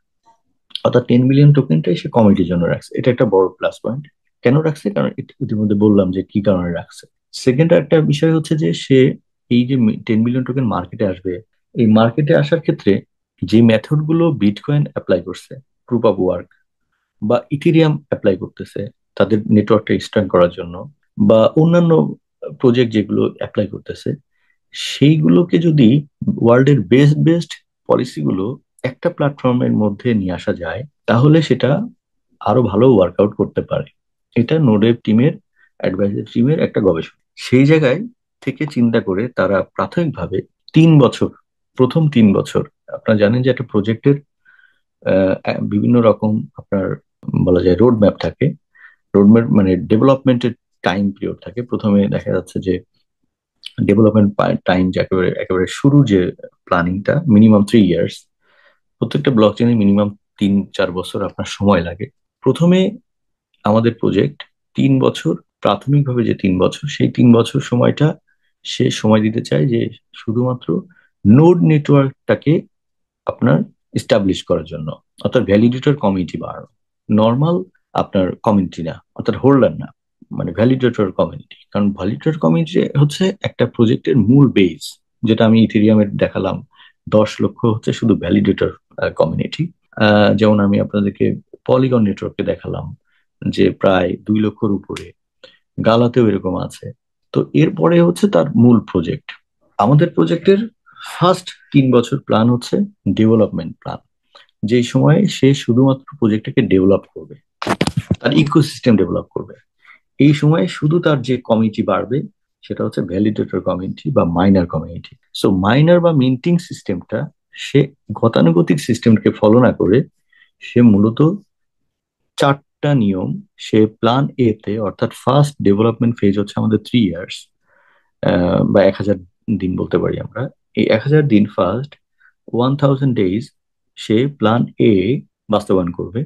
অর্থাৎ 10 মিলিয়ন টোকেনটাই সে কমিটির জন্য রাখছে, এটা একটা বড় প্লাস পয়েন্ট। কেন রাখছে? কারণ ইতিমধ্যে বললাম যে কি কারণে রাখছে। সেকেন্ড একটা বিষয় হচ্ছে যে সে এই যে 10 মিলিয়ন টোকেন মার্কেটে আসবে, এই মার্কেটে আসার ক্ষেত্রে যে মেথড গুলো বিটকয়েন অ্যাপ্লাই করছে, প্রুফ অফ ওয়ার্ক, বা ইথিরিয়াম অ্যাপ্লাই করতেছে তাদের নেটওয়ার্কটা স্ট্রং করার জন্য, বা অন্যান্য প্রজেক্ট যেগুলো অ্যাপ্লাই করতেছে, সেইগুলোকে যদি ওয়ার্ল্ডের বেস্ট বেস্ট পলিসিগুলো একটা প্ল্যাটফর্মের মধ্যে নিয়ে আসা যায়, তাহলে সেটা আরো ভালো ওয়ার্কআউট করতে পারে। এটা নোডেভ টিমের, অ্যাডভাইজার টিমের একটা গবেষণা। সেই জায়গায় থেকে চিন্তা করে তারা প্রাথমিকভাবে 3 বছর, প্রথম 3 বছর, আপনারা জানেন যে একটা প্রজেক্টের বিভিন্ন রকম আপনার বলা যায় রোড ম্যাপ থাকে। রোড ম্যাপ মানে ডেভেলপমেন্টের টাইম পিরিয়ড থাকে। প্রথমে দেখা যাচ্ছে যে ডেভেলপমেন্ট টাইম, যে একেবারে একেবারে শুরু যে প্ল্যানিংটা মিনিমাম 3 ইয়ার্স, প্রত্যেকটা ব্লক চেনে মিনিমাম 3-4 বছর আপনার সময় লাগে। প্রথমে আমাদের প্রজেক্ট 3 বছর, প্রাথমিকভাবে যে 3 বছর, সেই 3 বছর সময়টা সে সময় দিতে চায় যে শুধুমাত্র নোড নেটওয়ার্কটাকে আপনার এস্টাবলিশ করার জন্য, অর্থাৎ ভ্যালিডেটর কমিউনিটি বাড়ানো। নর্মাল আপনার কমিউনিটি না, অর্থাৎ হোল্ডার না, মানে ভ্যালিডেটর কমিউনিটি। কারণ ভ্যালিডেটর কমিউনিটি হচ্ছে একটা প্রজেক্টের মূল বেস, যেটা আমি ইথেরিয়ামের দেখালাম। 10 লক্ষ হচ্ছে শুধু ভ্যালিডেটর কমিউনিটি। যেমন আমি আপনাদেরকে পলিগন নেটওয়ার্ককে দেখালাম যে প্রায় 2 লক্ষর উপরে, গালাতেও এরকম আছে। তো এরপরে হচ্ছে তার মূল প্রজেক্ট। আমাদের প্রজেক্টের ফার্স্ট 3 বছর প্ল্যান হচ্ছে ডেভেলপমেন্ট প্ল্যান, যে সময়ে সে শুধুমাত্র প্রজেক্টটাকে ডেভেলপ করবে, তার ইকোসিস্টেম ডেভেলপ করবে। এই সময়ে শুধু তার যে কমিটি বাড়বে, সেটা হচ্ছে ভ্যালিডেটর কমিউনিটি বা মাইনার কমিউনিটি। সো মাইনার বা মিন্টিং সিস্টেমটা সে গতানুগতিক সিস্টেমকে ফলো না করে সে মূলত চারটা নিয়ম সে প্ল্যান এ তে, অর্থাৎ ফার্স্ট ডেভেলপমেন্ট ফেজ হচ্ছে আমাদের 3 ইয়ার্স বা 1000 দিন বলতে পারি আমরা। এই 1000 দিন ফার্স্ট 1000 ডেজ সে প্ল্যান এ বাস্তবায়ন করবে,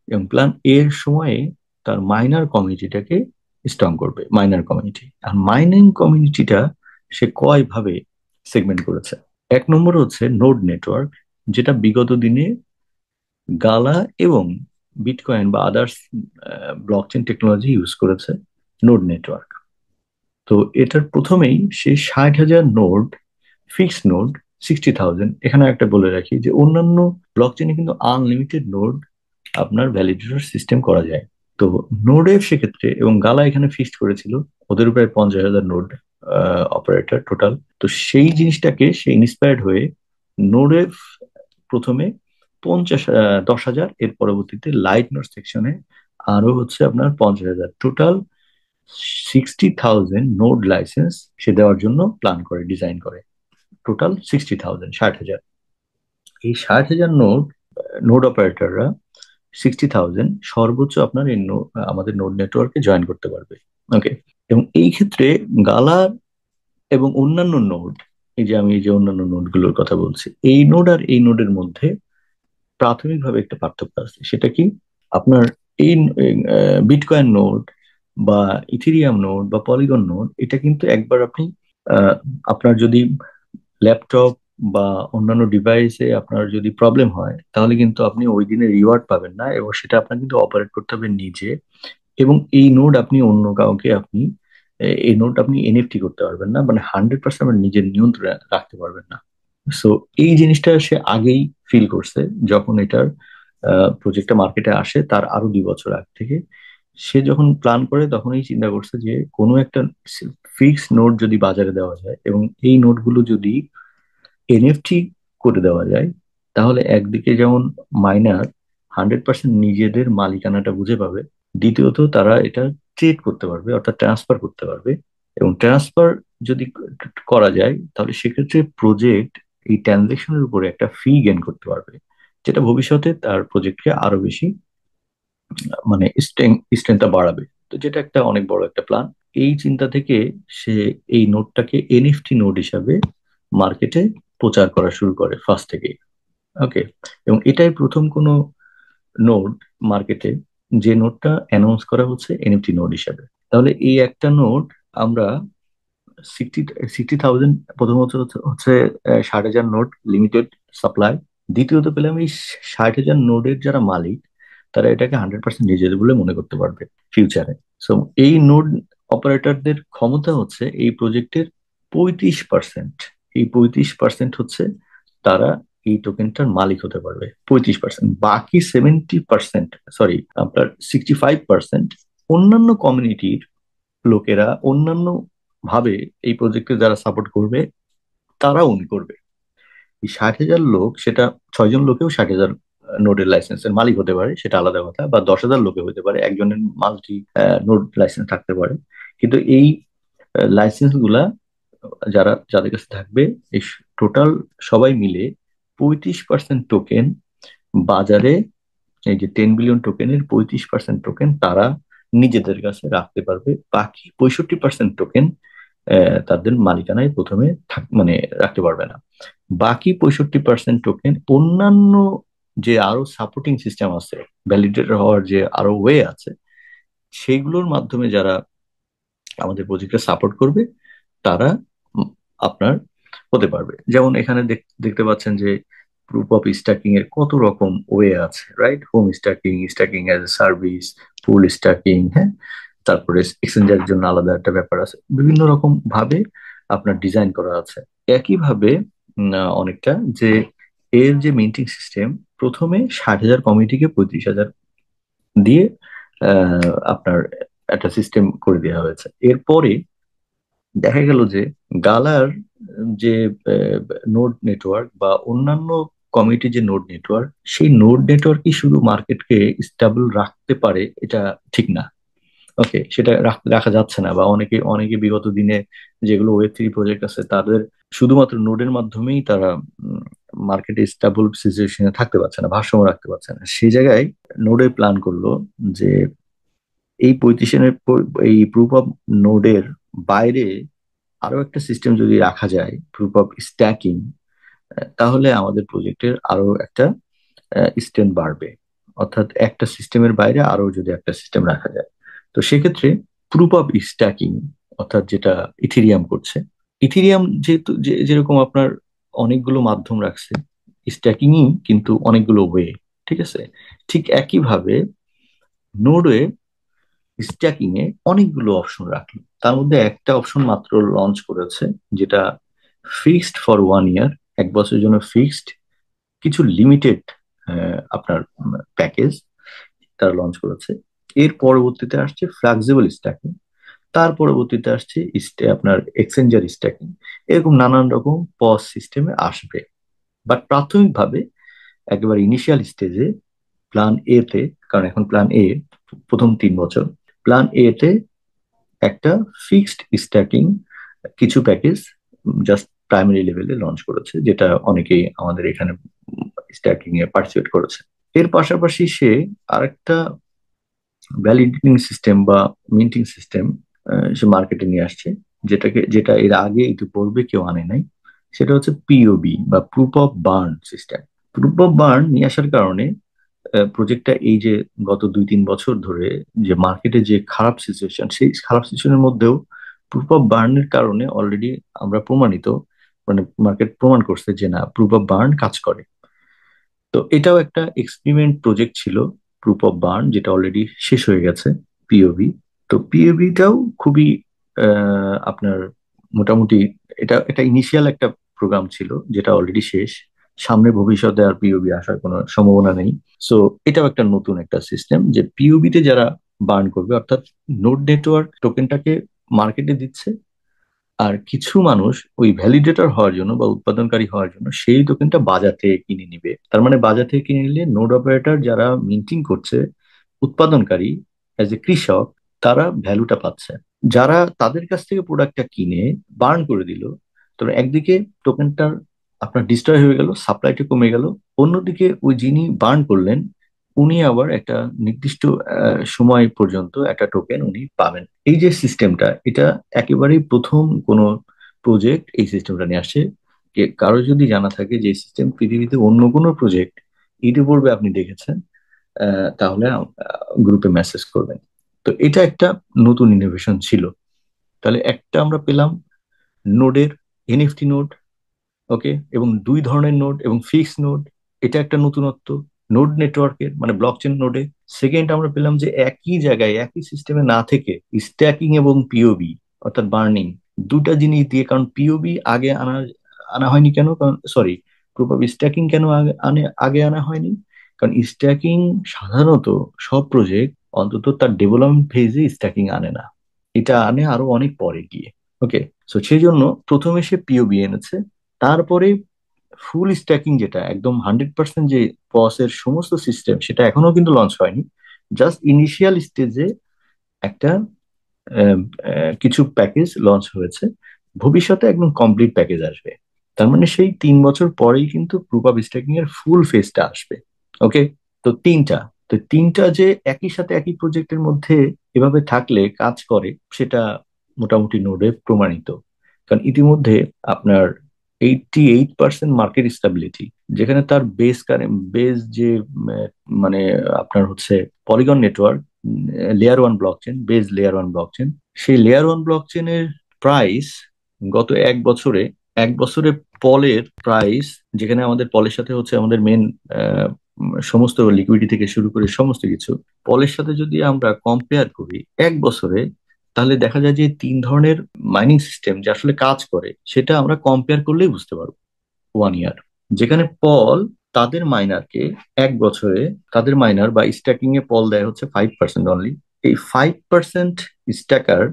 এবং প্ল্যান এ এর সময়ে তার মাইনার কমিউনিটিটাকে স্ট্রং করবে, মাইনার কমিউনিটি। আর মাইনিং কমিউনিটিটা সে কয় ভাবে সেগমেন্ট করেছে। 1 নম্বর হচ্ছে নোড নেটওয়ার্ক, যেটা বিগত দিনে গালা এবং বিটকয়েন বা আদার্স ব্লকচেন টেকনোলজি ইউজ করেছে নোড নেটওয়ার্ক। তো এটার প্রথমেই সে 60,000 নোড, ফিক্সড নোড 60,000। এখানে একটা বলে রাখি যে অন্যান্য ব্লকচেনে কিন্তু আনলিমিটেড নোড আপনার ভ্যালিডেটর সিস্টেম করা যায়। তো নোডের সেক্ষেত্রে, এবং গালা এখানে ফিক্সড করেছিল ওদের প্রায় 50,000 নোড অপারেটর টোটাল। তো সেই জিনিসটাকে সে ইন্সপায়ার্ড হয়ে নোডের প্রথমে 10,000, এর পরবর্তীতে লাইট নোড সেকশনে আরো হচ্ছে আপনার 50,000, টোটাল 60,000 নোড লাইসেন্স সে দেওয়ার জন্য প্ল্যান করে, ডিজাইন করে। টোটাল 60,000, 60,000। এই 60,000 নোড, নোড অপারেটররা 60,000 সর্বোচ্চ আপনার এই আমাদের নোড নেটওয়ার্কে জয়েন করতে পারবে। ওকে। এবং এই ক্ষেত্রে গালার এবং অন্যান্য নোড, এই যে আমি এই যে অন্যান্য নোডগুলোর কথা বলছি, এই নোড আর এই নোডের মধ্যে প্রাথমিকভাবে একটা পার্থক্য আছে। সেটা কি? আপনার এই বিটকয়েন নোড বা ইথেরিয়াম নোড বা পলিগন নোড, এটা কিন্তু একবার আপনি আহ, আপনার যদি ল্যাপটপ বা অন্যান্য ডিভাইসে আপনার যদি প্রবলেম হয়, তাহলে কিন্তু আপনি ওই দিনে রিওয়ার্ড পাবেন না, এবং সেটা আপনার কিন্তু অপারেট করতে হবে নিজে। এবং এই নোড আপনি অন্য কাউকে আপনি এই নোড আপনি এনএফটি করতে পারবেন না, মানে 100% আপনার নিজের নিয়ন্ত্রণে রাখতে পারবেন না। সো এই জিনিসটা সে আগেই ফিল করছে, যখন এটার প্রজেক্টটা মার্কেটে আসে তার আরো 2 বছর আগ থেকে। সে যখন প্ল্যান করে তখনই চিন্তা করছে যে কোনো একটা ফিক্স নোট যদি বাজারে দেওয়া যায়, এবং এই নোটগুলো যদি এনএফটি করে দেওয়া যায়, তাহলে একদিকে যেমন মাইনার 100% নিজেদের মালিকানাটা বুঝে পাবে, দ্বিতীয়ত তারা এটা ট্রেড করতে পারবে, অর্থাৎ ট্রান্সফার করতে পারবে। এবং ট্রান্সফার যদি করা যায়, তাহলে সেক্ষেত্রে প্রজেক্ট এই ট্রানজেকশনের উপরে একটা ফি গেইন করতে পারবে, যেটা ভবিষ্যতে তার প্রজেক্টকে আরো বেশি মানে স্ট্রেংথটা বাড়াবে। তো যেটা একটা অনেক বড় একটা প্ল্যান। এই চিন্তা থেকে সে এই নোটটাকে এনএফটি নোট হিসাবে মার্কেটে প্রচার করা শুরু করে ফার্স্ট থেকে। ওকে। এবং এটাই প্রথম কোনো নোট মার্কেটে যে নোটটা অ্যানাউন্স করা হচ্ছে এনএফটি নোট হিসাবে। তাহলে এই একটা নোট আমরা 60,000, প্রথমত হচ্ছে 60,000 নোট লিমিটেড সাপ্লাই। দ্বিতীয়ত পেলাম এই 60,000 নোটের যারা মালিক, তারা এটাকে 100% নিজেদের বলে মনে করতে পারবে ফিউচারে। সো এই নোড অপারেটরদের ক্ষমতা হচ্ছে এই প্রজেক্টের 35%। এই 35% হচ্ছে তারা এই টোকেনটার মালিক হতে পারবে, 35%। বাকি 70%, সরি আপনার 65% অন্যান্য কমিউনিটির লোকেরা অন্যান্য ভাবে এই প্রজেক্টে যারা সাপোর্ট করবে তারা উন করবে। এই 60,000 লোক, সেটা 6 জন লোকেও 60,000 নোটের লাইসেন্সের মালিক হতে পারে, সেটা আলাদা কথা, বা 10,000 লোকে হতে পারে, একজনের মাল্টি নোট লাইসেন্স থাকতে পারে। কিন্তু এই লাইসেন্স গুলা যাদের কাছে থাকবে, এই টোটাল সবাই মিলে 35% টোকেন বাজারে, এই যে 10 বিলিয়ন টোকেনের 35% টোকেন তারা নিজেদের কাছে রাখতে পারবে। বাকি 65% টোকেন তাদের মালিকানায় প্রথমে মানে রাখতে পারবে না। বাকি 65% টোকেন অন্যান্য যে আরো সাপোর্টিং সিস্টেম আছে, ভ্যালিডেটর হওয়ার যে আরো ওয়ে আছে, সেইগুলোর মাধ্যমে যারা আমাদের প্রজেক্টে সাপোর্ট করবে তারা উম, আপনার হতে পারবে। যেমন এখানে দেখতে পাচ্ছেন যে প্রুফ অফ স্ট্যাকিং এর কত রকম ওয়ে আছে, right? Home stacking, stacking as a service, full stacking, হ্যাঁ। তারপরে এক্সচেঞ্জের জন্য আলাদা একটা ব্যাপার আছে, বিভিন্ন রকম ভাবে আপনার ডিজাইন করা আছে। একইভাবে অনেকটা যে এর যে মিন্টিং সিস্টেম, প্রথমে 60,000 কমিটিকে 35,000 দিয়ে আপনার একটা সিস্টেম করে দেওয়া হয়েছে। এরপরে দেখা গেল যে গালার যে নোড নেটওয়ার্ক বা অন্যান্য কমিটি যে নোড নেটওয়ার্ক, সেই নোড নেটওয়ার্কই শুধু মার্কেটকে স্টেবল রাখতে পারে, এটা ঠিক না। ওকে, সেটা রাখা যাচ্ছে না, বা অনেকে অনেকে বিগত দিনে যেগুলো ওয়েব 3 প্রজেক্ট আছে তাদের শুধুমাত্র নোডের মাধ্যমেই তারা মার্কেটে স্টেবল সিচুয়েশনে থাকতে পারছে না, ভারসাম্য রাখতে পারছে না। সেই জায়গায় নোডে প্ল্যান করলো যে এই পজিশনের, এই প্রুফ অফ নোডের বাইরে আরো একটা সিস্টেম যদি রাখা যায়, প্রুফ অফ স্ট্যাকিং, তাহলে আমাদের প্রজেক্টের আরো একটা স্ট্রেন্থ বাড়বে। অর্থাৎ একটা সিস্টেমের বাইরে আরো যদি একটা সিস্টেম রাখা যায়, তো সেক্ষেত্রে প্রুফ অফ স্ট্যাকিং, অর্থাৎ যেটা ইথিরিয়াম করছে, ইথিরিয়াম যেহেতু যেরকম আপনার অনেকগুলো মাধ্যম রাখছে, স্ট্যাকিংই কিন্তু অনেকগুলো ওয়ে, ঠিক আছে? ঠিক একইভাবে নোডে স্ট্যাকিং এ অনেকগুলো অপশন রাখলো, তার মধ্যে একটা অপশন মাত্র লঞ্চ করেছে, যেটা ফিক্সড ফর 1 ইয়ার, 1 বছরের জন্য ফিক্সড, কিছু লিমিটেড আপনার প্যাকেজ তারা লঞ্চ করেছে। এর পরবর্তীতে আসছে ফ্লেক্সিবল স্ট্যাকিং, তার পরবর্তীতে আসছে আপনার এক্সচেঞ্জার স্ট্যাকিং, এরকম নানান রকম পজ সিস্টেমে আসবে। বাট প্রাথমিকভাবে একেবারে ইনিশিয়াল স্টেজে প্ল্যান এ তে, কারণ এখন প্ল্যান এ প্রথম 3 বছর, প্ল্যান এ তে একটা ফিক্সড স্ট্যাকিং কিছু প্যাকেজ জাস্ট প্রাইমারি লেভেলে লঞ্চ করেছে, যেটা অনেকেই আমাদের এখানে স্ট্যাকিং এ পার্টিসিপেট করেছে। এর পাশাপাশি সে আরেকটা ভ্যালিডেটিং সিস্টেম বা মিন্টিং সিস্টেম সে মার্কেটে নিয়ে আসছে, যেটা এর আগে ইতিপূর্বে কেউ আনে নাই। সেটা হচ্ছে পিওবি বা proof of burn system. Proof of burn নিয়ে আসার কারণে প্রজেক্টটা, এই যে গত 2-3 বছর ধরে যে মার্কেটে যে খারাপ সিচুয়েশন, সেই খারাপ সিচুয়েশনের মধ্যেও প্রুফ অফ বার্নের কারণে অলরেডি আমরা প্রমাণিত, মানে মার্কেট প্রমাণ করছে যে না, প্রুফ অফ বার্ন কাজ করে। তো এটাও একটা এক্সপেরিমেন্ট প্রজেক্ট ছিল, প্রুফ অফ বার্ন, যেটা অলরেডি শেষ হয়ে গেছে, পিওবি। তো পিওবিটাও খুবই আপনার মোটামুটি, এটা এটা ইনিশিয়াল একটা প্রোগ্রাম ছিল যেটা অলরেডি শেষ। সামনে ভবিষ্যতে আর পিওবি আসার কোনো সম্ভাবনা নেই। সো এটাও একটা নতুন একটা সিস্টেম, যে পিওবি তে যারা বার্ন করবে, অর্থাৎ নোড নেটওয়ার্ক টোকেনটাকে মার্কেটে দিচ্ছে, আর কিছু মানুষ ওই ভ্যালিডেটর হওয়ার জন্য বা উৎপাদনকারী হওয়ার জন্য সেই টোকেনটা বাজার থেকে কিনে নিবে। তার মানে বাজার থেকে কিনে নিলে নোড অপারেটর যারা মিন্টিং করছে, উৎপাদনকারী অ্যাজ এ কৃষক, তারা ভ্যালুটা পাচ্ছে। যারা তাদের কাছ থেকে প্রোডাক্টটা কিনে বার্ন করে দিল, তো একদিকে টোকেনটার আপনার ডিস্ট্রয় হয়ে গেল, সাপ্লাইটা কমে গেল। অন্যদিকে ওই যিনি বার্ন করলেন, উনি আবার একটা নির্দিষ্ট সময় পর্যন্ত একটা টোকেন উনি পাবেন। এই যে সিস্টেমটা, এটা একেবারেই প্রথম কোন প্রজেক্ট এই সিস্টেমটা নিয়ে আসছে। কারো যদি জানা থাকে যে সিস্টেম পৃথিবীতে অন্য কোনো প্রজেক্ট ইতিপূর্বে আপনি দেখেছেন, তাহলে গ্রুপে মেসেজ করবেন। তো এটা একটা নতুন ইনোভেশন ছিল। তাহলে একটা আমরা পেলাম নোডের, এনএফটি নোড, ওকে, এবং 2 ধরনের নোড এবং ফিক্স নোড, এটা একটা নতুনত্ব নোড নেটওয়ার্কের, মানে ব্লকচেন নোডে। সেকেন্ড, আমরা পেলাম যে একই জায়গায় একই সিস্টেমে না থেকে স্ট্যাকিং এবং পিওবি, অর্থাৎ বার্নিং, দুটা জিনিস দিয়ে, কারণ পিওবি আগে আনা আনা হয়নি কেন, কারণ সরি, প্রুফ অফ স্ট্যাকিং কেন আগে আনা হয়নি, কারণ স্ট্যাকিং সাধারণত সব প্রজেক্ট অন্তত তার ডেভেলপমেন্ট ফেজে স্ট্যাকিং আনে না, এটা আনে আরো অনেক পরে গিয়ে। ওকে, সো সেই জন্য প্রথমে সে পিওবি এনেছে। তারপরে ফুল স্ট্যাকিং, যেটা একদম 100% যে পসের সমস্ত সিস্টেম, সেটা এখনো কিন্তু লঞ্চ হয়নি, জাস্ট ইনিশিয়াল স্টেজে একটা কিছু প্যাকেজ লঞ্চ হয়েছে। ভবিষ্যতে একদম কমপ্লিট প্যাকেজ আসবে। তার মানে সেই 3 বছর পরেই কিন্তু প্রুফ অফ স্ট্যাকিং এর ফুল ফেজটা আসবে। ওকে, তো তিনটা যে একই সাথে একই প্রজেক্টের মধ্যে এভাবে থাকলে কাজ করে, সেটা মোটামুটি নোডে প্রমাণিত। কারণ ইতিমধ্যে আপনার 88% মার্কেট স্টেবিলিটি, যেখানে তার বেস যে মানে আপনার হচ্ছে polygon network, layer 1 blockchain, base layer 1 blockchain, সেই লেয়ার 1 ব্লকচেনের প্রাইস গত 1 বছরে, 1 বছরে পলের প্রাইস, যেখানে আমাদের পলের সাথে হচ্ছে আমাদের মেন সমস্ত লিকুইডিটি থেকে শুরু করে সমস্ত কিছু, পলের সাথে যদি আমরা কম্পেয়ার করি 1 বছরে, তাহলে দেখা যায় যে 3 ধরনের মাইনিং সিস্টেম যে আসলে কাজ করে, সেটা আমরা কম্পেয়ার করলেই বুঝতে পারবো। 1 ইয়ার, যেখানে পল তাদের মাইনারকে 1 বছরে, তাদের মাইনার বা স্ট্যাকিং এ পল দেয় হচ্ছে 5% অনলি। এই 5% স্ট্যাকার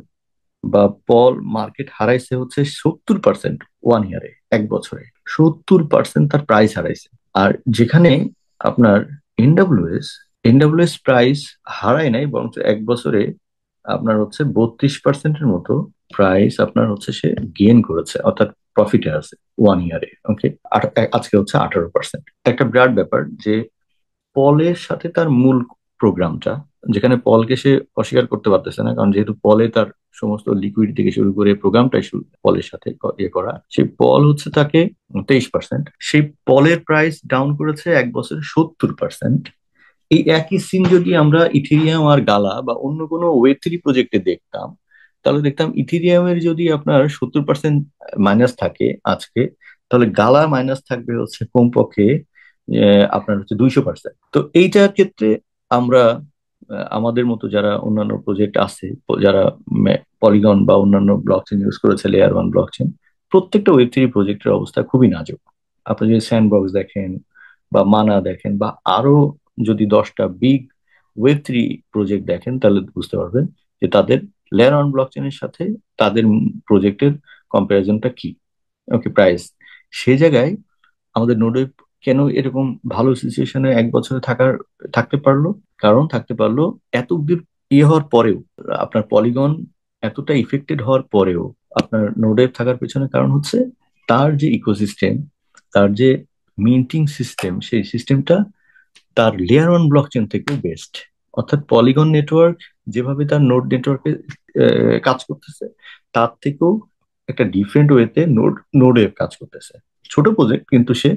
বা পল মার্কেট হারাইছে হচ্ছে 70%, 1 ইয়ারে, 1 বছরে 70% তার প্রাইস হারাইছে। আর যেখানে আপনার এনডব্লিউএস প্রাইস হারায় নাই, বরঞ্চ 1 বছরে আপনার হচ্ছে 32%-এর মতো প্রাইস আপনার হচ্ছে সে গেইন করেছে, অর্থাৎ প্রফিটে আছে 1 ইয়ারে। ওকে, আজকে হচ্ছে 18%। একটা বিরাট ব্যাপার যে পলের সাথে তার মূল প্রোগ্রামটা, যেখানে পলকে সে অস্বীকার করতে পারতেছে না, কারণ যেহেতু পলে তার সমস্ত লিকুইড থেকে শুরু করে প্রোগ্রামটাই শুরু পলের সাথে ইয়ে করা, সেই পল হচ্ছে তাকে 23%, সেই পলের প্রাইস ডাউন করেছে এক বছরে 70%। এই একই সিন যদি আমরা ইথেরিয়াম আর গালা বা অন্য কোনো ওয়েব 3 প্রজেক্টে দেখতাম, তাহলে দেখতাম ইথেরিয়ামের যদি আপনার 70% মাইনাস থাকে আজকে, তাহলে গালা মাইনাস থাকবে হচ্ছে কমপক্ষে আপনার হচ্ছে 200%। তো এইটার ক্ষেত্রে আমরা আমাদের মতো যারা অন্যান্য প্রজেক্ট আছে, যারা পলিগন বা অন্যান্য ব্লকচেন ইউজ করেছে, লেয়ার 1 ব্লকচেন, প্রত্যেকটা ওয়েব 3 প্রজেক্টের অবস্থা খুবই নাজুক। আপনি যদি স্যান্ডবক্স দেখেন বা মানা দেখেন বা আরো যদি 10টা বিগ ওয়েব 3 প্রজেক্ট দেখেন, তাহলে বুঝতে পারবেন যে তাদের লেয়ার 1 ব্লকচেনের সাথে তাদের প্রজেক্টের কম্পারিজনটা কি। ওকে, প্রাইস সে জায়গায় আমাদের নোডে কেন এরকম ভালো সিচুয়েশনে এক বছরে থাকতে পারলো, কারণ থাকতে পারলো এত অব্দি ইয়ে হওয়ার পরেও, আপনার পলিগন এতটা ইফেক্টেড হওয়ার পরেও আপনার নোডে থাকার পেছনে কারণ হচ্ছে তার যে ইকোসিস্টেম, তার যে মিন্টিং সিস্টেম, সেই সিস্টেমটা তার লেয়ার 1 ব্লকচেন থেকেও বেস্ট। অর্থাৎ পলিগন নেটওয়ার্ক যেভাবে তার নোড নেটওয়ার্কে কাজ করতেছে, তার থেকেও একটা ডিফারেন্ট ওয়েতে নোডে কাজ করতেছে। ছোট প্রজেক্ট, কিন্তু সে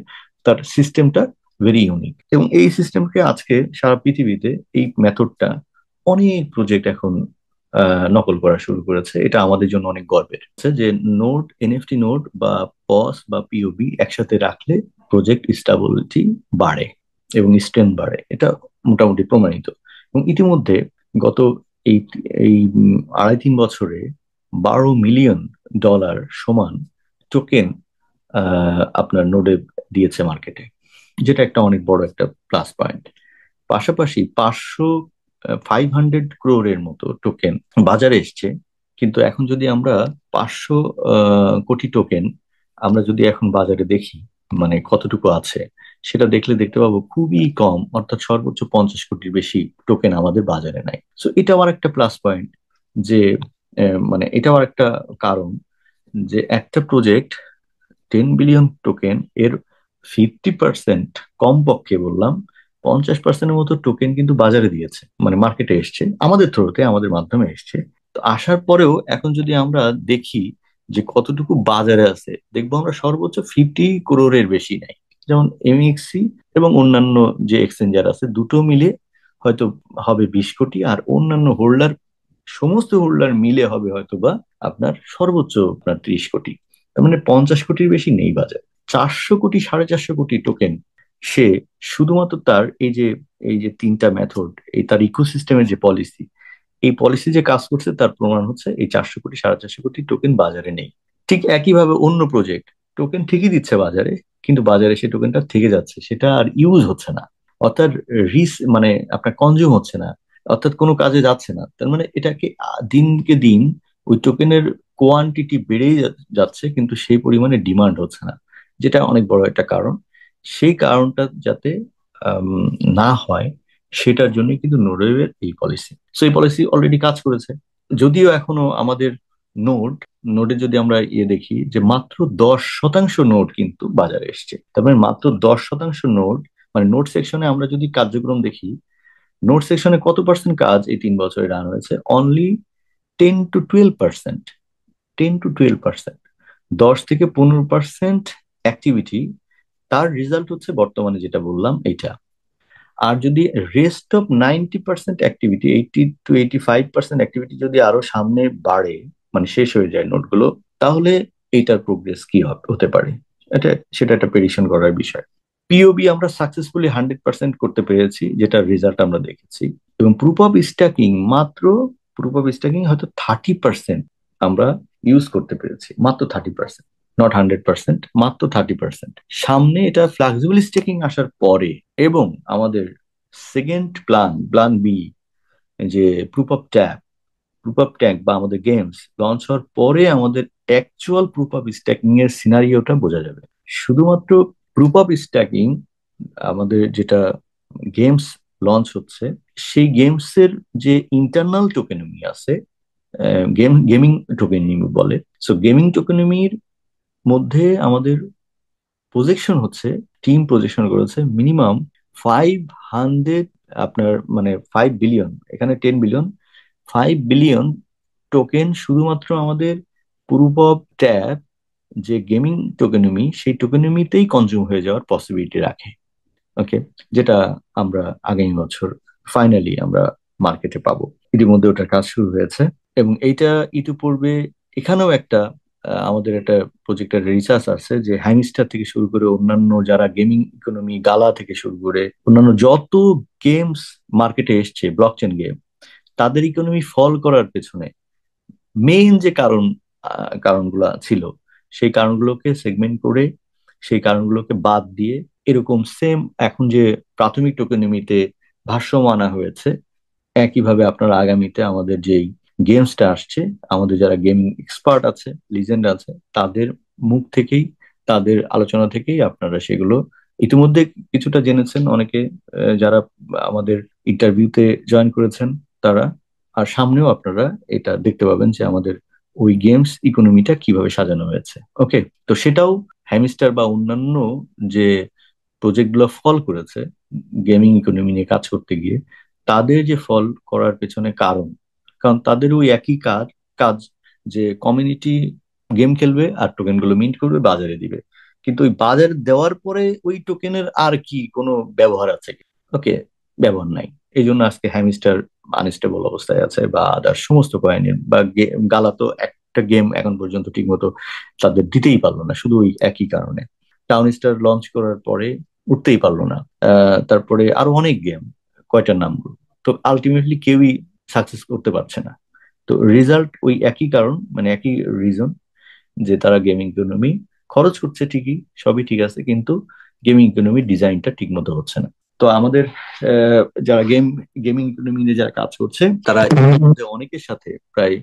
তার সিস্টেমটা ভেরি ইউনিক, এবং এই সিস্টেমকে আজকে সারা পৃথিবীতে এই মেথডটা অনেক প্রজেক্ট এখন নকল করা শুরু করেছে। এটা আমাদের জন্য অনেক গর্বের যে নোড, এনএফটি নোড বা পস বা পিওবি একসাথে রাখলে প্রজেক্ট স্টেবিলিটি বাড়ে এবং স্ট্রেংথ বাড়ে, এটা মোটামুটি প্রমাণিত। এবং ইতিমধ্যে গত এই এই 2.5-3 বছরে $12 মিলিয়ন সমান টোকেন আপনার নোডে দিয়েছে মার্কেটে, যেটা একটা অনেক বড় একটা প্লাস পয়েন্ট। পাশাপাশি 500 crore-এর মতো টোকেন বাজারে এসছে। কিন্তু এখন যদি আমরা 500 কোটি টোকেন আমরা যদি এখন বাজারে দেখি, মানে কতটুকু আছে, সেটা দেখলে দেখতে পাবো খুবই কম, অর্থাৎ সর্বোচ্চ 50 কোটির বেশি টোকেন আমাদের বাজারে নাই। সো এটা আমার একটা প্লাস পয়েন্ট, যে মানে এটা আমার একটা কারণ যে একটা প্রজেক্ট 10 বিলিয়ন টোকেন এর 50%, কমপক্ষে বললাম 50%-এর মতো টোকেন কিন্তু বাজারে দিয়েছে, মানে মার্কেটে এসছে আমাদের থ্রুতে, আমাদের মাধ্যমে এসছে। তো আসার পরেও এখন যদি আমরা দেখি যে কতটুকু বাজারে আছে, দেখবো আমরা সর্বোচ্চ 50 crore-এর বেশি নাই। যেমন এমএক্সি এবং অন্যান্য যে এক্সচেঞ্জার আছে দুটো মিলে হয়তো হবে 20 কোটি, আর অন্যান্য হোল্ডার, সমস্ত হোল্ডার মিলে হবে হয়তো বা আপনার সর্বোচ্চ আপনার 30 কোটি। তার মানে 50 কোটির বেশি নেই বাজার। 400 কোটি, 450 কোটি টোকেন সে শুধুমাত্র তার এই যে 3টা মেথড, এই তার ইকোসিস্টেমের যে পলিসি, এই পলিসি যে কাজ করছে তার প্রমাণ হচ্ছে এই 400 কোটি, 450 কোটি টোকেন বাজারে নেই। ঠিক একইভাবে অন্য প্রজেক্ট টোকেন ঠিকই দিচ্ছে বাজারে, কিন্তু বাজারে সেই টোকেনটা থেকে যাচ্ছে, সেটা আর ইউজ হচ্ছে না, অর্থাৎ মানে আপনার কনজিউম হচ্ছে না, অর্থাৎ কোনো কাজে যাচ্ছে না। তার মানে এটাকে দিনকে দিন ওই টোকেনের কোয়ান্টিটি বেড়েই যাচ্ছে, কিন্তু সেই পরিমাণে ডিমান্ড হচ্ছে না, যেটা অনেক বড় একটা কারণ। সেই কারণটা যাতে আম, না হয়, সেটার জন্য কিন্তু নোডওয়েভের এই পলিসি। সো এই পলিসি অলরেডি কাজ করেছে, যদিও এখনো আমাদের নোড নোডে যদি আমরা দেখি যে মাত্র 10% নোড কিন্তু বাজারে এসছে। তার মানে মাত্র 10% নোড, মানে নোড সেকশনে আমরা যদি কার্যক্রম দেখি, নোড সেকশনে কত পার্সেন্ট কাজ এই 3 বছরে রান হয়েছে? অনলি 10-12%। 10-12%, 10 থেকে 15% অ্যাক্টিভিটি, তার রেজাল্ট হচ্ছে বর্তমানে যেটা বললাম এইটা। আর যদি রেস্ট অফ 90% অ্যাক্টিভিটি, 80-85% অ্যাক্টিভিটি যদি আরো সামনে বাড়ে, মানে শেষ হয়ে যায় নোটগুলো, তাহলে এইটার প্রোগ্রেস কি হতে পারে, সেটা একটা প্রেডিকশন করার বিষয়। পিওবি আমরা সাকসেসফুলি 100% করতে পেরেছি, যেটা রেজাল্ট আমরা দেখেছি। এবং প্রুফ অফ স্ট্যাকিং হয়তো 30% আমরা ইউজ করতে পেরেছি, মাত্র 30%, নট 100%, মাত্র 30%। সামনে এটা ফ্লেক্সিবল স্টেকিং আসার পরে এবং আমাদের সেকেন্ড প্ল্যান বি, যে প্রুফ অফ ট্যাঙ্ক বা আমাদের গেমস লঞ্চ হওয়ার পরে আমাদের অ্যাকচুয়াল প্রুফ অফ স্ট্যাকিং এর সিনারিওটা বোঝা যাবে। শুধুমাত্র প্রুফ অফ স্ট্যাকিং আমাদের যেটা গেমস লঞ্চ হচ্ছে, সেই গেমসের যে ইন্টারনাল টোকেনমি আছে, গেমিং টোকেনমি বলে। সো গেমিং টোকেনমির মধ্যে আমাদের প্রজেকশন হচ্ছে, টিম প্রজেকশন করেছে মিনিমাম 500, আপনার মানে 5 বিলিয়ন, এখানে 10 বিলিয়ন, 5 বিলিয়ন টোকেন শুধুমাত্র আমাদের প্রুফ অফ ট্যাপ যে গেমিং টোকেনমি, সেই টোকেনমিতেই কনজিউম হয়ে যাওয়ার পসিবিলিটি রাখে। ওকে, যেটা আমরা আগামী বছর ফাইনালি আমরা মার্কেটে পাবো। ইতিমধ্যে ওটার কাজ শুরু হয়েছে, এবং এইটা ইতিপূর্বে এখানেও একটা আমাদের একটা প্রজেক্টের রিসার্চ আছে যে হ্যামস্টার থেকে শুরু করে অন্যান্য যারা গেমিং ইকোনমি, গালা থেকে শুরু করে অন্যান্য যত গেমস মার্কেটে এসছে ব্লকচেন গেম, তাদের ইকোনমি ফল করার পেছনে মেইন যে কারণগুলো ছিল, সেই কারণগুলোকে সেগমেন্ট করে, সেই কারণগুলোকে বাদ দিয়ে এরকম সেম এখন যে প্রাথমিক টোকেনমিতে ভারসাম্য আনা হয়েছে, একইভাবে আপনারা আগামীতে আমাদের যেই গেমসটা আসছে, আমাদের যারা গেমিং এক্সপার্ট আছে, লিজেন্ড আছে, তাদের মুখ থেকেই, তাদের আলোচনা থেকেই আপনারা সেগুলো ইতিমধ্যে কিছুটা জেনেছেন অনেকে, যারা আমাদের ইন্টারভিউতে জয়েন করেছেন তারা। আর সামনেও আপনারা এটা দেখতে পাবেন যে আমাদের ওই গেমস ইকোনমিটা কিভাবে সাজানো হয়েছে। ওকে, তো সেটাও হ্যামস্টার বা অন্যান্য যে প্রজেক্টগুলো ফল করেছে গেমিং ইকোনমি নিয়ে কাজ করতে গিয়ে, তাদের যে ফল করার পেছনে কারণ, কারণ তাদের ওই একই কাজ যে কমিউনিটি গেম খেলবে আর টোকেন গুলো মিন্ট করবে, বাজারে দিবে। কিন্তু ওই বাজারে দেওয়ার পরে ওই টোকেনের আর কি কোনো ব্যবহার আছে? ওকে, ব্যবহার নাই। এই জন্য আজকে হ্যামস্টার আনস্টেবল অবস্থায় আছে, বা আদার সমস্ত কয়েনের বা গালা তো একটা গেম এখন পর্যন্ত ঠিক মতো তাদের দিতেই পারলো না, শুধু ওই একই কারণে। টাউন স্টার লঞ্চ করার পরে উঠতেই পারলো না। তারপরে আরো অনেক গেম, কয়টার নামগুলো, তো আলটিমেটলি কেউই সাকসেস করতে পারছে না। তো রেজাল্ট ওই একই কারণ, মানে একই রিজন, যে তারা গেমিং ইকোনমি খরচ করছে ঠিকই, সবই ঠিক আছে, কিন্তু গেমিং ইকোনমির ডিজাইনটা ঠিক মতো হচ্ছে না। তো আমাদের যারা গেমিং ইকোনমি নিয়ে যারা কাজ করছে, তারা এর মধ্যে অনেকের সাথে প্রায়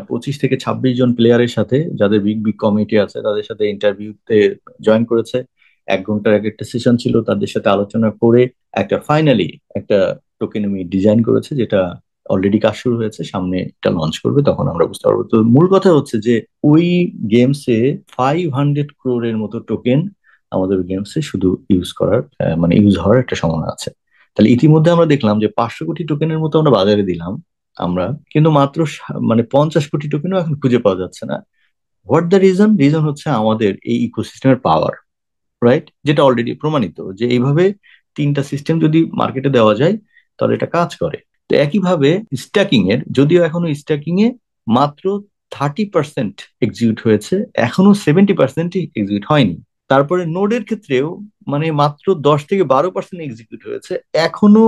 25 থেকে 26 জন প্লেয়ারের সাথে, যাদের বিগ বিগ কমিটি আছে, তাদের সাথে ইন্টারভিউতে জয়েন করেছে। 1 ঘন্টার এক একটা সেশন ছিল, তাদের সাথে আলোচনা করে একটা ফাইনালি একটা টোকেনমি ডিজাইন করেছে, যেটা অলরেডি কাজ শুরু হয়েছে, সামনে এটা লঞ্চ করবে, তখন আমরা বুঝতে পারবো। তো মূল কথা হচ্ছে যে ওই গেমসে 500 ক্রোড়ের মতো টোকেন আমাদের গেমসে শুধু ইউজ করার মানে ইউজ হওয়ার একটা সম্ভাবনা আছে। তাহলে ইতিমধ্যে আমরা দেখলাম যে 500 কোটি টোকেনের মতো আমরা বাজারে দিলাম আমরা, কিন্তু মাত্র মানে 50 কোটি টোকেনও এখন খুঁজে পাওয়া যাচ্ছে না। What the reason? রিজন হচ্ছে আমাদের এই ইকোসিস্টেমের পাওয়ার, রাইট? যেটা অলরেডি প্রমাণিত যে এইভাবে তিনটা সিস্টেম যদি মার্কেটে দেওয়া যায় তাহলে এটা কাজ করে। তো একইভাবে স্ট্যাকিং এর, যদিও এখনো স্ট্যাকিং এ মাত্র 30% এক্সিকিউট হয়েছে, এখনো 70% এক্সিকিউট হয়নি। তারপরে নোডের ক্ষেত্রেও মানে মাত্র 10 থেকে 12% এক্সিকিউট হয়েছে, এখনো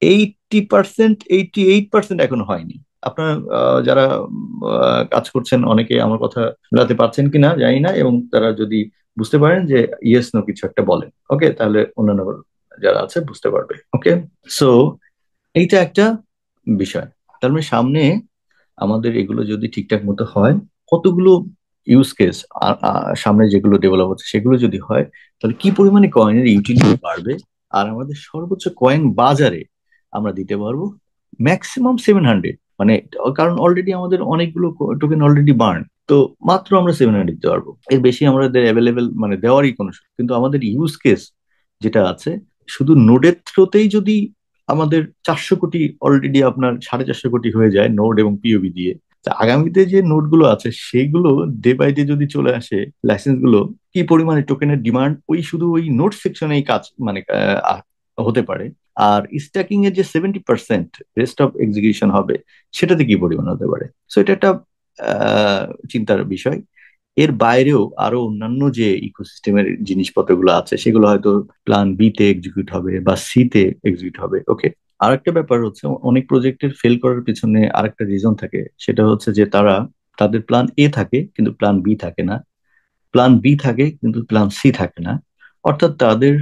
88% এখনো হয়নি। আপনার যারা কাজ করছেন অনেকে আমার কথা মেলাতে পারছেন কিনা জানি না, এবং তারা যদি বুঝতে পারেন যে ইয়েস নো কিছু একটা বলেন, ওকে, তাহলে অন্যান্য যারা আছে বুঝতে পারবে। ওকে, সো এইটা একটা বিষয়। তার মানে সামনে আমাদের এগুলো যদি ঠিকঠাক মতো হয়, কতগুলো ইউজ কেস সামনে যেগুলো ডেভেলপ হচ্ছে সেগুলো যদি হয়, তাহলে কি পরিমাণে কয়েনের ইউটিলিটি বাড়বে, আর আমাদের সর্বোচ্চ কয়েন বাজারে আমরা দিতে পারবো ম্যাক্সিমাম 700। মানে কারণ অলরেডি আমাদের অনেকগুলো টোকেন অলরেডি বার্ন, তো মাত্র আমরা 700 দিতে পারবো, এর বেশি আমাদের অ্যাভেলেবেল মানে দেওয়ারই কোনো কিন্তু আমাদের ইউজ কেস যেটা আছে, শুধু নোডের থ্রোতেই যদি আমাদের 400 কোটি, অলরেডি আপনার 450 কোটি হয়ে যায় নোড এবং পিওবি দিয়ে, তা আগামীতে যে নোড গুলো আছে সেইগুলো ডে বাই ডে যদি চলে আসে লাইসেন্স গুলো, কি পরিমাণে টোকেনের ডিমান্ড ওই শুধু ওই নোড সেকশনেই কাজ মানে হতে পারে। আর স্ট্যাকিং এর যে 70% রেস্ট অফ এক্সিকিউশন হবে, সেটাতে কি পরিমাণ হতে পারে? সো এটা একটা চিন্তার বিষয়। এর বাইরেও আরো অন্যান্য যে ইকোসিস্টেমের জিনিসপত্রগুলো আছে, সেগুলো হয়তো প্ল্যান বি তে এক্সিকিউট হবে বা সি তে এক্সিকিউট হবে। ওকে, আরেকটা ব্যাপার হচ্ছে অনেক প্রজেক্টের ফেল করার পিছনে আরেকটা রিজন থাকে, সেটা হচ্ছে যে তাদের প্ল্যান এ থাকে কিন্তু প্ল্যান বি থাকে না, প্ল্যান বি থাকে কিন্তু প্ল্যান সি থাকে না। অর্থাৎ তাদের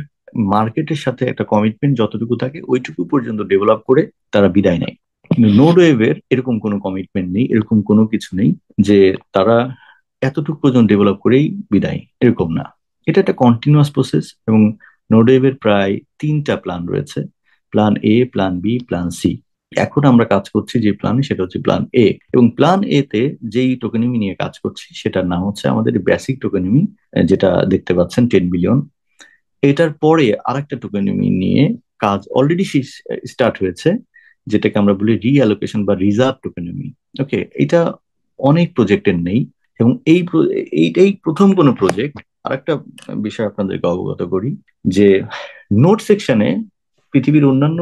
মার্কেটের সাথে একটা কমিটমেন্ট যতটুকু থাকে ওইটুকু পর্যন্ত ডেভেলপ করে তারা বিদায় নেয়। কিন্তু নোড ওয়েভের এরকম কোনো কমিটমেন্ট নেই, এরকম কোনো কিছু নেই যে তারা এতটুকু পর্যন্ত ডেভেলপ করেই বিদায়, এরকম না। এটা একটা কন্টিনিউয়াস প্রসেস, এবং নোড ওয়েভের প্রায় 3টা প্ল্যান রয়েছে। Plan A, plan B, plan C. এখন আমরা কাজ করছি যে প্ল্যানে, সেটা হচ্ছে প্ল্যান এ। এবং প্ল্যান এ তে যেই টোকেনমি নিয়ে কাজ করছি সেটার নাম হচ্ছে আমাদের বেসিক টোকেনমি, যেটা দেখতে পাচ্ছেন 10 বিলিয়ন। এটার পরে আরেকটা টোকেনমি নিয়ে কাজ অলরেডি স্টার্ট হয়েছে, যেটাকে আমরা বলি রিঅ্যালোকেশন বা রিজার্ভ টোকেনমি। ওকে, এটা অনেক প্রজেক্টের নেই, এবং এইটাই প্রথম কোনো প্রজেক্ট। আরেকটা বিষয় আপনাদেরকে অবগত করি, যে নোট সেকশনে পৃথিবীর অন্যান্য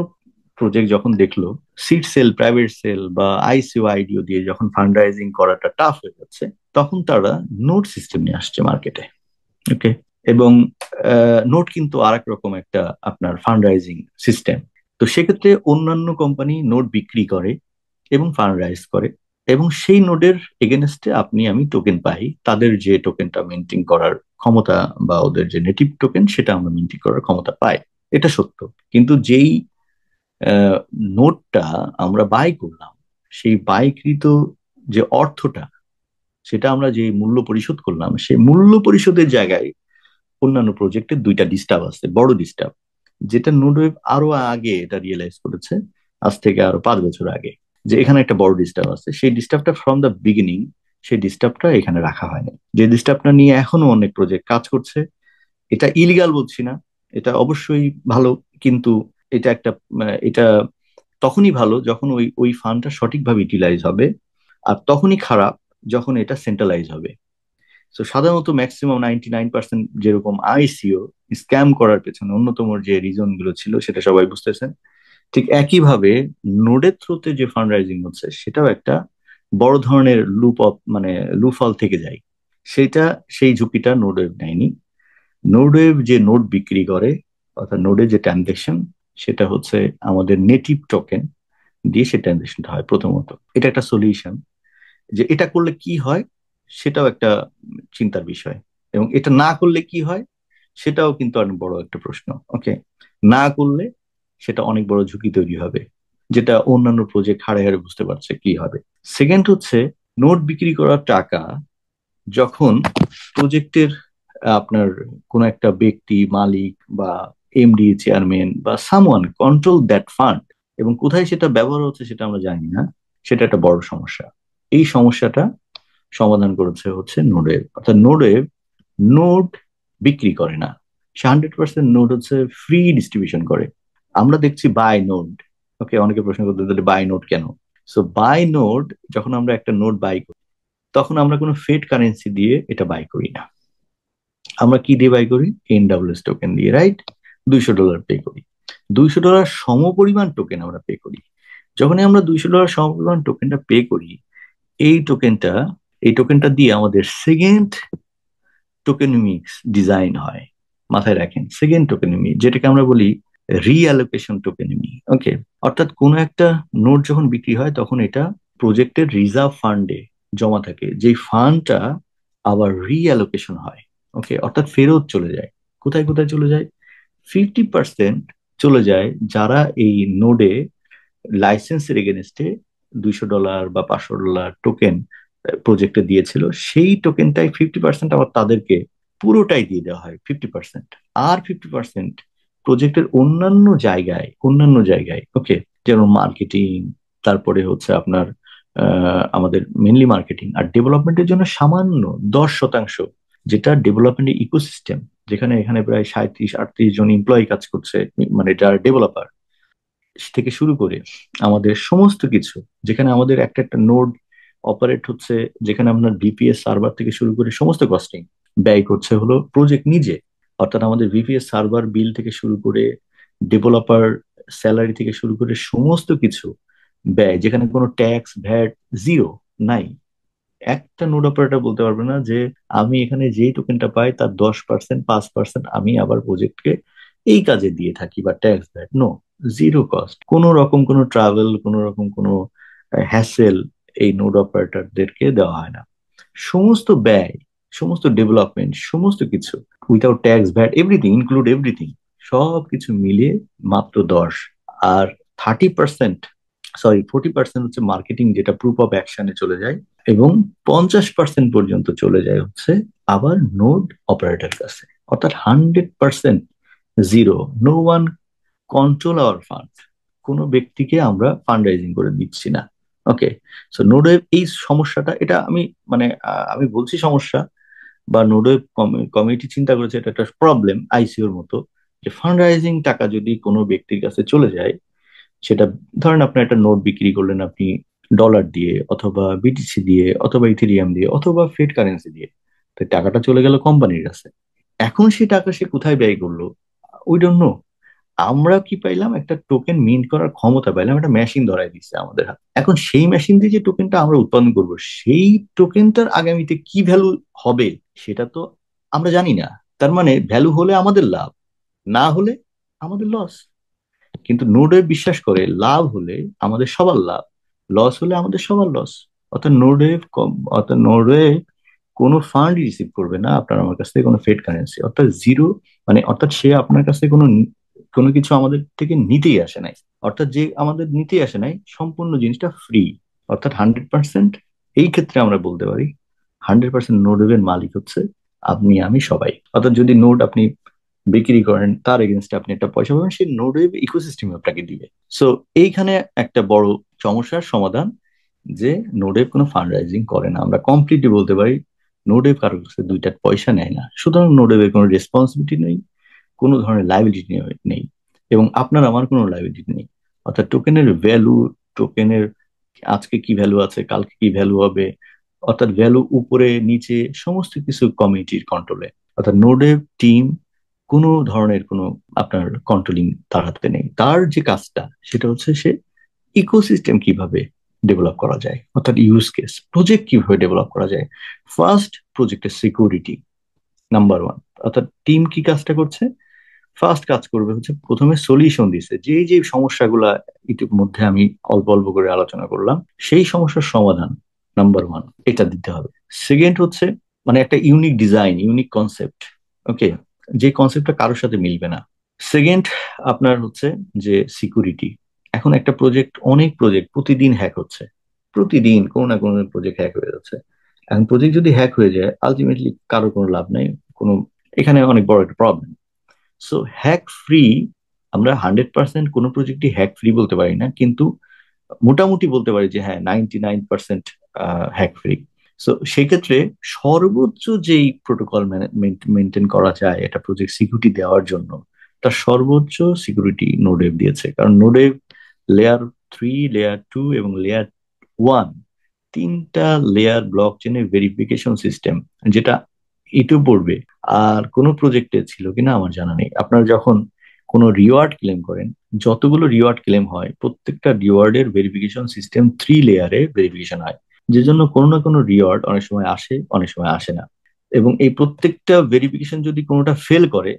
প্রজেক্ট যখন দেখলো সিড সেল, প্রাইভেট সেল বা আইসিও আইডিও দিয়ে যখন ফান্ড রাইজিং করাটা টাফ হয়ে যাচ্ছে, তখন তারা নোট সিস্টেম নিয়ে আসছে মার্কেটে। ওকে, এবং নোট কিন্তু আরেক রকম একটা আপনার ফান্ড রাইজিং সিস্টেম। তো সেক্ষেত্রে অন্যান্য কোম্পানি নোট বিক্রি করে এবং ফান্ড রাইজ করে, এবং সেই নোটের এগেনস্টে আপনি আমি টোকেন পাই। তাদের যে টোকেনটা মিন্টিং করার ক্ষমতা বা ওদের যে নেটিভ টোকেন, সেটা আমরা মিন্টিং করার ক্ষমতা পাই। এটা সত্য। কিন্তু যেই নোটটা আমরা বাই করলাম, সেই বাইকৃত যে অর্থটা, সেটা আমরা যে মূল্য পরিশোধ করলাম, সেই মূল্য পরিশোধের জায়গায় অন্যান্য প্রজেক্টের দুইটা ডিস্টার্ব আছে, বড় ডিস্টার্ব। যেটা নোডওয়েভ আরো আগে এটা রিয়েলাইজ করেছে, আজ থেকে আরো 5 বছর আগে, যে এখানে একটা বড় ডিস্টার্ব আছে। সেই ডিস্টার্বটা ফ্রম দ্য বিগিনিং, সেই ডিস্টার্বটা এখানে রাখা হয়নি। যে ডিস্টার্বটা নিয়ে এখনো অনেক প্রজেক্ট কাজ করছে। এটা ইলিগাল বলছি না, এটা অবশ্যই ভালো, কিন্তু এটা একটা এটা তখনই ভালো যখন ওই ওই ফান্ডটা সঠিকভাবে ইউটিলাইজ হবে, আর তখনই খারাপ যখন এটা সেন্ট্রালাইজ হবে। তো সাধারণত ম্যাক্সিমাম 99% যেরকম আইসিও স্ক্যাম করার পেছনে অন্যতম যে রিজন গুলো ছিল, সেটা সবাই বুঝতেছেন। ঠিক একইভাবে নোডের থ্রুতে যে ফান্ড রাইজিং হচ্ছে, সেটাও একটা বড় ধরনের লুপ অফ, মানে লুফল থেকে যায়। সেটা, সেই ঝুঁকিটা নোডওয়েভ নেয়নি। নোডওয়েভ যে নোট বিক্রি করে, অর্থাৎ নোডের যে ট্রানজেকশন, সেটা হচ্ছে আমাদের নেটিভ টোকেন দিয়ে সে ট্রানজেকশনটা হয় প্রথমত। এটা একটা সলিউশন। যে এটা করলে কি হয়, সেটাও একটা চিন্তার বিষয়, এবং এটা না করলে কি হয়, সেটাও কিন্তু অনেক বড় একটা প্রশ্ন। ওকে, না করলে সেটা অনেক বড় ঝুঁকি তৈরি হবে, যেটা অন্যান্য প্রজেক্ট হাড়ে হাড়ে বুঝতে পারছে কি হবে। সেকেন্ড হচ্ছে, নোট বিক্রি করার টাকা যখন প্রজেক্টের আপনার কোন একটা ব্যক্তি, মালিক বা এমডি, চেয়ারম্যান বা সামওয়ান কন্ট্রোল দ্যাট ফান্ড, এবং কোথায় সেটা ব্যবহার হচ্ছে সেটা আমরা জানি না, সেটা একটা বড় সমস্যা। এই সমস্যাটা সমাধান করেছে হচ্ছে নোডওয়েভ। অর্থাৎ নোডওয়েভ নোড বিক্রি করে না, সে 100% নোড হচ্ছে ফ্রি ডিস্ট্রিবিউশন করে। আমরা দেখছি বাই নোড। ওকে, অনেকে প্রশ্ন করতে পারে বাই নোড কেন। সো বাই নোড, যখন আমরা একটা নোট বাই করি, তখন আমরা কোনো ফেড কারেন্সি দিয়ে এটা বাই করি না। আমরা কি দিয়ে বাই করি? এনডব্লিউএস টোকেন দিয়ে, রাইট? $200 পে করি। $200 সমপরিমাণ টোকেন আমরা পে করি। যখনই আমরা $200 সমপরিমাণ টোকেনটা পে করি, এই টোকেনটা এই টোকেনটা দিয়ে আমাদের সেকেন্ড টোকেনমিক্স ডিজাইন হয়। মাথায় রাখেন, সেকেন্ড টোকেনমি, যেটাকে আমরা বলি রিঅ্যালোকেশন টোকেনমি। ওকে, অর্থাৎ কোনো একটা নোট যখন বিক্রি হয়, তখন এটা প্রজেক্টের রিজার্ভ ফান্ডে জমা থাকে, যেই ফান্ডটা আবার রিঅ্যালোকেশন হয়। ওকে, অর্থাৎ ফেরত চলে যায়। কোথায় কোথায় চলে যায়? 50% চলে যায় যারা এই নোডে লাইসেন্সের এগেনস্টে $200 বা $500 টোকেন প্রজেক্টে দিয়েছিল, সেই টোকেনটাই 50% আবার তাদেরকে পুরোটাই দিয়ে দেওয়া হয়, 50%। আর 50% প্রজেক্টের অন্যান্য জায়গায়, ওকে, যেমন মার্কেটিং, তারপরে হচ্ছে আপনার আমাদের মেনলি মার্কেটিং আর ডেভেলপমেন্টের জন্য সামান্য 10%, যেটা ডেভেলপমেন্টের ইকোসিস্টেম, যেখানে এখানে প্রায় 37-38 জন এমপ্লয়ি কাজ করছে, মানে যারা ডেভেলপার থেকে শুরু করে আমাদের সমস্ত কিছু, যেখানে আমাদের একটা একটা নোড অপারেট হচ্ছে, যেখানে আপনার ভিপিএস সার্ভার থেকে শুরু করে সমস্ত কস্টিং ব্যয় করছে হলো প্রজেক্ট নিজে। অর্থাৎ আমাদের ভিপিএস সার্ভার বিল থেকে শুরু করে ডেভেলপার স্যালারি থেকে শুরু করে সমস্ত কিছু ব্যয়, যেখানে কোনো ট্যাক্স ভ্যাট জিরো নাই। একটা নোড অপারেটর বলতে পারবে না যে আমি এখানে যেই টোকেনটা পাই তার 10%, 5% আমি আবার প্রজেক্টকে এই কাজে দিয়ে থাকি বা tax VAT. No, zero cost, কোনো রকম কোনো ট্রাভেল, কোনো রকম কোনো হ্যাসেল এই নোড অপারেটরদেরকে দেওয়া হয় না। সমস্ত ব্যয়, সমস্ত ডেভেলপমেন্ট, সমস্ত কিছু without tax VAT everything, include everything, সব কিছু মিলিয়ে মাত্র 10। আর 30%, সরি 40% হচ্ছে মার্কেটিং, যেটা প্রুফ অফ অ্যাকশনে চলে যায়, এবং 50% পর্যন্ত চলে যায় হচ্ছে আবার নোড অপারেটর কাছে। অর্থাৎ 100% zero. No one control our fund. কোনো ব্যক্তিকে আমরা ফান্ড রাইজিং করে দিচ্ছি না। ওকে, সো নোডওয়েভ এই সমস্যাটা, এটা আমি মানে আমি বলছি সমস্যা, বা নোডওয়েভ কমিটি চিন্তা করেছে এটা একটা প্রবলেম আইসিওর মতো, যে ফান্ড রাইজিং টাকা যদি কোনো ব্যক্তির কাছে চলে যায়, সেটা ধরেন আপনার একটা নোট বিক্রি করলেন আপনি ডলার দিয়ে অথবা বিটিসি দিয়ে অথবা ইথেরিয়াম দিয়ে অথবা ফিয়াট কারেন্সি দিয়ে, তো টাকাটা চলে গেল কোম্পানির কাছে। এখন সেই টাকা সে কোথায় ব্যয় করলো, উই ডোন্ট নো। আমরা কি পাইলাম, একটা টোকেন মিন্ট করার ক্ষমতা পাইলাম, একটা মেশিন ধরাই দিচ্ছে আমাদের হাতে। এখন সেই মেশিন দিয়ে যে টোকেনটা আমরা উৎপাদন করব, সেই টোকেনটার আগামীতে কি ভ্যালু হবে সেটা তো আমরা জানি না। তার মানে ভ্যালু হলে আমাদের লাভ, না হলে আমাদের লস। কিন্তু নোডে বিশ্বাস করে লাভ হলে আমাদের সবার লাভ, লস হলে আমাদের সবার লস। অর্থাৎ নোডে কোনো ফান্ড রিসিভ করবে না আপনার আমার কাছ থেকে কোনো ফেড কারেন্সি, অর্থাৎ জিরো। মানে অর্থাৎ সে আপনার কাছ থেকে কোনো কোনো কিছু আমাদের থেকে নিতেই আসে নাই। অর্থাৎ যে আমাদের নিতেই আসে নাই, সম্পূর্ণ জিনিসটা ফ্রি, অর্থাৎ 100%। এই ক্ষেত্রে আমরা বলতে পারি 100% নোডের মালিক হচ্ছে আপনি আমি সবাই। অর্থাৎ যদি নোড আপনি বিক্রি করেন, তার এগেনস্টে আপনি একটা পয়সা পাবেন, সেই নোডওয়েভ ইকোসিস্টেম আপনাকে দিবে। সো এইখানে একটা বড় সমস্যার সমাধান, যে নোডওয়েভ কোনো ফান্ড রাইজিং করে না। আমরা কমপ্লিটলি বলতে পারি নোডওয়েভ কারোর কাছে দুইটা পয়সা নেয় না, সুতরাং নোডওয়েভের কোনো রেসপন্সিবিলিটি নেই, কোনো ধরনের লাইবিলিটি নেই, এবং আপনার আমার কোনো লাইবিলিটি নেই। অর্থাৎ টোকেনের ভ্যালু, টোকেনের আজকে কি ভ্যালু আছে, কালকে কি ভ্যালু হবে, অর্থাৎ ভ্যালু উপরে নিচে সমস্ত কিছু কমিটির কন্ট্রোলে। অর্থাৎ নোডের টিম কোনো ধরনের কোনো আপনার কন্ট্রোলিং তার হাতে নেই। তার যে কাজটা সেটা হচ্ছে সে ইকোসিস্টেম কিভাবে ডেভেলপ করা যায়, অর্থাৎ ইউজ কেস প্রজেক্ট কিভাবে ডেভেলপ করা যায়। ফার্স্ট, প্রজেক্টের সিকিউরিটি নাম্বার ওয়ান। অর্থাৎ টিম কি কাজটা করছে, ফার্স্ট কাজ করবে হচ্ছে প্রথমে সলিউশন দিছে, যে যে সমস্যাগুলা ইতিমধ্যে আমি অল্প অল্প করে আলোচনা করলাম, সেই সমস্যার সমাধান নাম্বার ওয়ান, এটা দিতে হবে। সেকেন্ড হচ্ছে মানে একটা ইউনিক ডিজাইন, ইউনিক কনসেপ্ট। ওকে, যে কনসেপ্টটা কারোর সাথে মিলবে না। সেকেন্ড আপনার হচ্ছে যে সিকিউরিটি। এখন একটা প্রজেক্ট, অনেক প্রজেক্ট প্রতিদিন হ্যাক হচ্ছে, প্রতিদিন কোনো না কোনো প্রজেক্ট হ্যাক হয়ে যাচ্ছে। এখন প্রজেক্ট যদি হ্যাক হয়ে যায়, আলটিমেটলি কারোর কোনো লাভ নেই, কোনো, এখানে অনেক বড় একটা প্রবলেম। সো হ্যাক ফ্রি, আমরা 100% কোনো প্রজেক্টই হ্যাক ফ্রি বলতে পারি না, কিন্তু মোটামুটি বলতে পারি যে হ্যাঁ 99% হ্যাক ফ্রি। সো সেক্ষেত্রে সর্বোচ্চ যেই প্রোটোকল মেনটেন করা যায় এটা প্রজেক্ট সিকিউরিটি দেওয়ার জন্য, তার সর্বোচ্চ সিকিউরিটি নোডেভ দিয়েছে। কারণ নোডেভ লেয়ার 3, লেয়ার 2 এবং লেয়ার 1, তিনটা লেয়ার ব্লক চেনের ভেরিফিকেশন সিস্টেম, যেটা ইটু পড়বে আর কোনো প্রজেক্টে ছিল কিনা আমার জানা নেই। আপনারা যখন কোনো রিওয়ার্ড ক্লেম করেন, যতগুলো রিওয়ার্ড ক্লেম হয় প্রত্যেকটা রিওয়ার্ডের ভেরিফিকেশন সিস্টেম 3 লেয়ারে ভেরিফিকেশন হয়, যে জন্য কোনো না কোনো রিওয়ার্ড অনেক সময় আসে, অনেক সময় আসে না। এবং এই প্রত্যেকটা ভেরিফিকেশন যদি কোনোটা ফেল করে,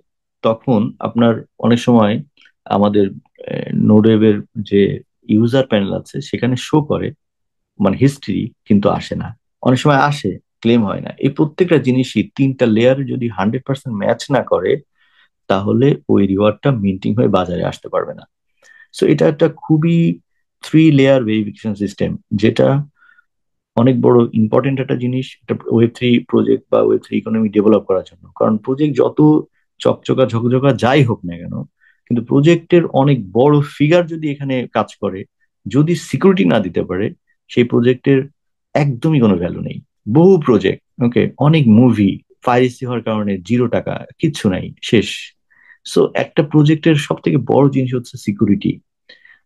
তখন আপনার অনেক সময় আমাদের নোডওয়েবের যে ইউজার প্যানেল আছে সেখানে শো করে, মানে হিস্ট্রি, কিন্তু আসে না। অনেক সময় আসে, ক্লেম হয় না। এই প্রত্যেকটা জিনিসই তিনটা লেয়ার যদি 100% ম্যাচ না করে, তাহলে ওই রিওয়ার্ডটা মিন্টিং হয়ে বাজারে আসতে পারবে না। সো এটা একটা খুবই 3 লেয়ার ভেরিফিকেশন সিস্টেম, যেটা অনেক বড় ইম্পর্টেন্ট একটা জিনিস এটা ওয়েব 3 প্রজেক্ট বা ওয়েব 3 ইকোনমি ডেভেলপ করার জন্য। কারণ প্রজেক্ট যত চকচকা ঝকঝকা যাই হোক না কেন, কিন্তু প্রজেক্টের অনেক বড় ফিগার যদি এখানে কাজ করে, যদি সিকিউরিটি না দিতে পারে, সেই প্রজেক্টের একদমই কোনো ভ্যালু নেই। বহু প্রজেক্ট, ওকে, অনেক মুভি পাইরেসি হওয়ার কারণে 0 টাকা, কিচ্ছু নাই, শেষ। সো একটা প্রজেক্টের সব থেকে বড় জিনিস হচ্ছে সিকিউরিটি।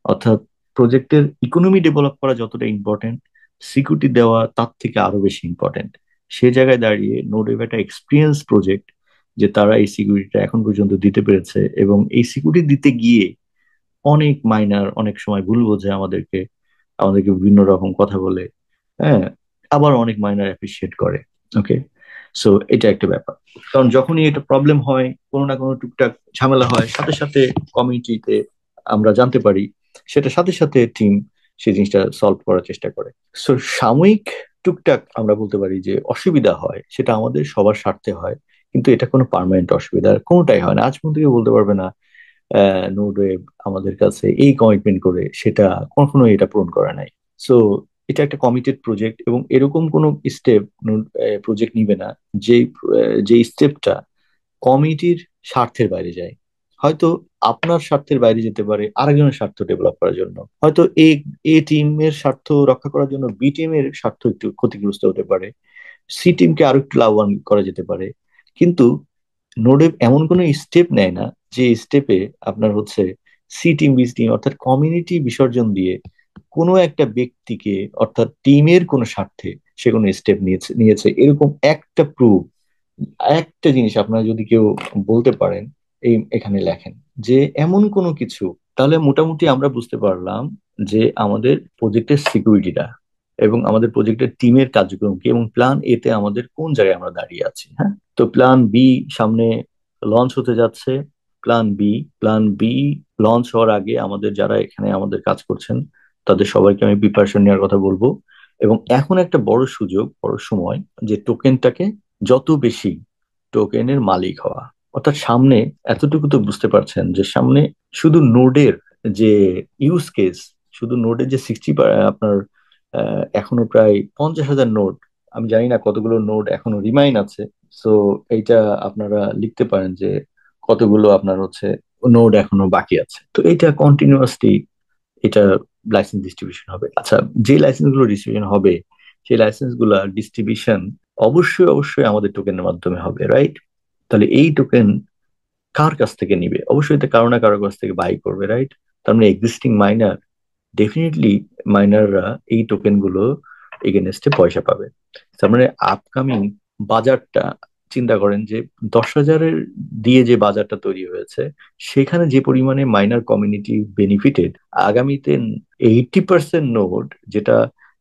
অর্থাৎ প্রজেক্টের ইকোনমি ডেভেলপ করা যতটা ইম্পর্টেন্ট, সিকিউরিটি দেওয়া তার থেকে আরো বেশি ইম্পর্টেন্ট। সে জায়গায় দাঁড়িয়ে নোডেভ একটা এক্সপিরিয়েন্স প্রজেক্ট, যে তারা এই সিকিউরিটিটা এখন পর্যন্ত দিতে পেরেছে, এবং এই সিকিউরিটি দিতে গিয়ে অনেক মাইনার অনেক সময় ভুল বোঝে আমাদেরকে, আমাদেরকে বিভিন্ন রকম কথা বলে, হ্যাঁ, আবার অনেক মাইনার অ্যাপ্রিসিয়েট করে। ওকে, সো এটা একটা ব্যাপার। কারণ যখনই এটা প্রবলেম হয়, কোনো না কোনো টুকটাক ঝামেলা হয়, সাথে সাথে কমিউনিটিতে আমরা জানতে পারি, সেটা সাথে সাথে টিম সেই জিনিসটা সলভ করার চেষ্টা করে। সো সাময়িক টুকটাক আমরা বলতে পারি যে অসুবিধা হয়, সেটা আমাদের সবার স্বার্থে হয়, কিন্তু এটা কোনো পার্মানেন্ট অসুবিধা কোনোটাই হয় না। আজ পর্যন্ত কেউ বলতে পারবে না নোডওয়েব আমাদের কাছে এই কমিটমেন্ট করে সেটা কখনো এটা পূরণ করে নাই। সো এটা একটা কমিটেড প্রজেক্ট, এবং এরকম কোনো স্টেপ প্রজেক্ট নিবে না যে যে স্টেপটা কমিটির স্বার্থের বাইরে যায়। হয়তো আপনার স্বার্থের বাইরে যেতে পারে আরেকজনের স্বার্থ ডেভেলপ করার জন্য। হয়তো এ টিমের স্বার্থ রক্ষা করার জন্য বি টিমের স্বার্থ একটু ক্ষতিগ্রস্ত হতে পারে, সি টিমকে আরো একটু লাভবান করা যেতে পারে। কিন্তু নোডে এমন কোনো স্টেপ নেয় না যে স্টেপে আপনার হচ্ছে সি টিম বি টিম অর্থাৎ কমিউনিটি বিসর্জন দিয়ে কোনো একটা ব্যক্তিকে অর্থাৎ টিমের কোনো স্বার্থে সে কোনো স্টেপ নিয়েছে নিয়েছে এরকম একটা প্রুফ, একটা জিনিস আপনারা যদি কেউ বলতে পারেন, এখানে লেখেন যে এমন কোনো কিছু, তাহলে মোটামুটি আমরা বুঝতে পারলাম যে আমাদের প্রজেক্টের সিকিউরিটিটা এবং আমাদের প্রজেক্টের টিমের কার্যক্রম কি এবং প্ল্যান এ তে আমাদের কোন জায়গায় আমরা দাঁড়িয়ে আছি। হ্যাঁ, তো প্ল্যান বি সামনে লঞ্চ হতে যাচ্ছে। প্ল্যান বি লঞ্চ হওয়ার আগে আমাদের যারা এখানে আমাদের কাজ করছেন তাদের সবাইকে আমি প্রিপারেশন নেওয়ার কথা বলবো। এবং এখন একটা বড় সুযোগ, বড় সময় যে টোকেনটাকে যত বেশি টোকেনের মালিক হওয়া। অর্থাৎ সামনে এতটুকু তো বুঝতে পারছেন যে সামনে শুধু নোডের যে ইউজ কেস, শুধু নোডের যে আপনার এখনো প্রায় 50,000 নোড, আমি জানি না কতগুলো নোড এখনো রিমাইন আছে। সো এইটা আপনারা লিখতে পারেন যে কতগুলো আপনার হচ্ছে নোড এখনো বাকি আছে। তো এটা কন্টিনিউয়াসলি এটা লাইসেন্স ডিস্ট্রিবিউশন হবে। আচ্ছা, যে লাইসেন্স গুলো ডিস্ট্রিবিউশন হবে সেই লাইসেন্স গুলা ডিস্ট্রিবিউশন অবশ্যই অবশ্যই আমাদের টোকেনের মাধ্যমে হবে, রাইট? তাহলে এই টোকেন কার কাছ থেকে নিবে? অবশ্যই এটা কারো না কারো কাছ থেকে বাই করবে, রাইট? তার মানে এক্সিস্টিং মাইনার, ডেফিনেটলি মাইনাররা এই টোকেন গুলো এগেনস্টে পয়সা পাবে। তার মানে আপকামিং বাজারটা চিন্তা করেন যে 10,000-এর দিয়ে যে বাজারটা তৈরি হয়েছে সেখানে যে পরিমাণে মাইনার কমিউনিটি বেনিফিটেড, আগামীতে 80% নোড যেটা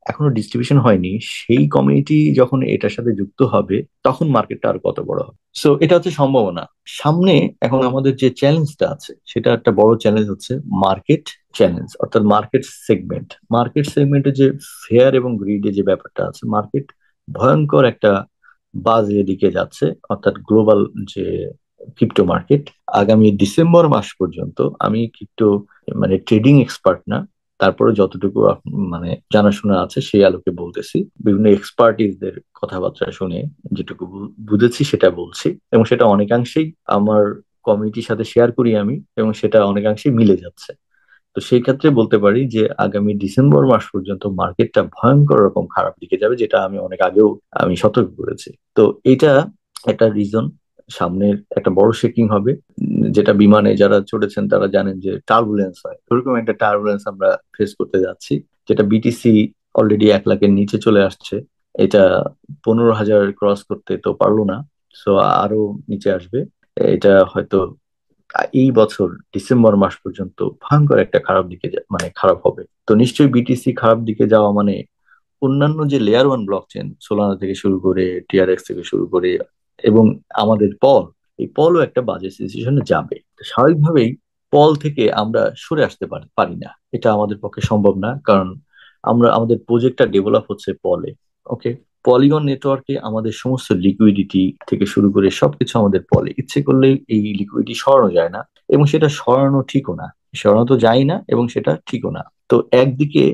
এখনো ডিস্ট্রিবিউশন হয়নি সেই কমিউনিটি যখন এটার সাথে যুক্ত হবে তখন মার্কেটটা আর কত বড় হবে। সো এটা হচ্ছে সম্ভাবনা। সামনে এখন আমাদের যে চ্যালেঞ্জটা আছে সেটা একটা বড় চ্যালেঞ্জ হচ্ছে মার্কেট চ্যালেঞ্জ, অর্থাৎ মার্কেট সেগমেন্টে যে ফেয়ার এবং গ্রিডে যে ব্যাপারটা আছে, মার্কেট ভয়ঙ্কর একটা বাজে দিকে যাচ্ছে। অর্থাৎ গ্লোবাল যে ক্রিপ্টো মার্কেট আগামী ডিসেম্বর মাস পর্যন্ত, আমি ক্রিপ্টো মানে ট্রেডিং এক্সপার্ট না, তারপরে যতটুকু মানে জানাশোনা আছে সেই আলোকে বলতেছি, বিভিন্ন এক্সপার্টিসদের কথাবার্তা শুনে যেটুকু বুঝেছি সেটা বলছি এবং সেটা অনেকাংশেই আমার কমিউনিটির সাথে শেয়ার করি আমি এবং সেটা অনেকাংশেই মিলে যাচ্ছে। তো সেই ক্ষেত্রে বলতে পারি যে আগামী ডিসেম্বর মাস পর্যন্ত মার্কেটটা ভয়ঙ্কর রকম খারাপ দিকে যাবে, যেটা আমি অনেক আগেও আমি সতর্ক করেছি। তো এটা একটা রিজন, সামনের একটা বড় শেকিং হবে। যেটা বিমানে যারা চড়েছেন তারা জানেন যে টার্বুলেন্স হয়, ওরকম একটা টার্বুলেন্স আমরা ফেস করতে যাচ্ছি। যেটা বিটিসি অলরেডি 1 লাখের নিচে চলে আসছে, এটা 15,000 ক্রস করতে তো পারলো না। সো আরো নিচে আসবে। এটা হয়তো এই বছর ডিসেম্বর মাস পর্যন্ত ভয়ঙ্কর একটা খারাপ দিকে মানে খারাপ হবে। তো নিশ্চয়ই বিটিসি খারাপ দিকে যাওয়া মানে অন্যান্য যে layer one block chain, Solana থেকে শুরু করে টিআরএক্স থেকে শুরু করে এবং আমাদের এই পলও একটা বাজে সিচুয়েশনে যাবে। তো স্বাভাবিকভাবেই পল থেকে আমরা সরে আসতে পারি না, এটা আমাদের পক্ষে সম্ভব না। কারণ আমাদের প্রজেক্টটা ডেভেলপ হচ্ছে পলে। ওকে, পলিগন নেটওয়ার্কে আমাদের সমস্ত লিকুইডিটি থেকে শুরু করে সবকিছু আমাদের পলে, ইচ্ছে করলে এই লিকুইডিটি সরানো যায় না এবং সেটা সরানো ঠিকও না। সরানো তো যায় না এবং সেটা ঠিকও না। তো একদিকে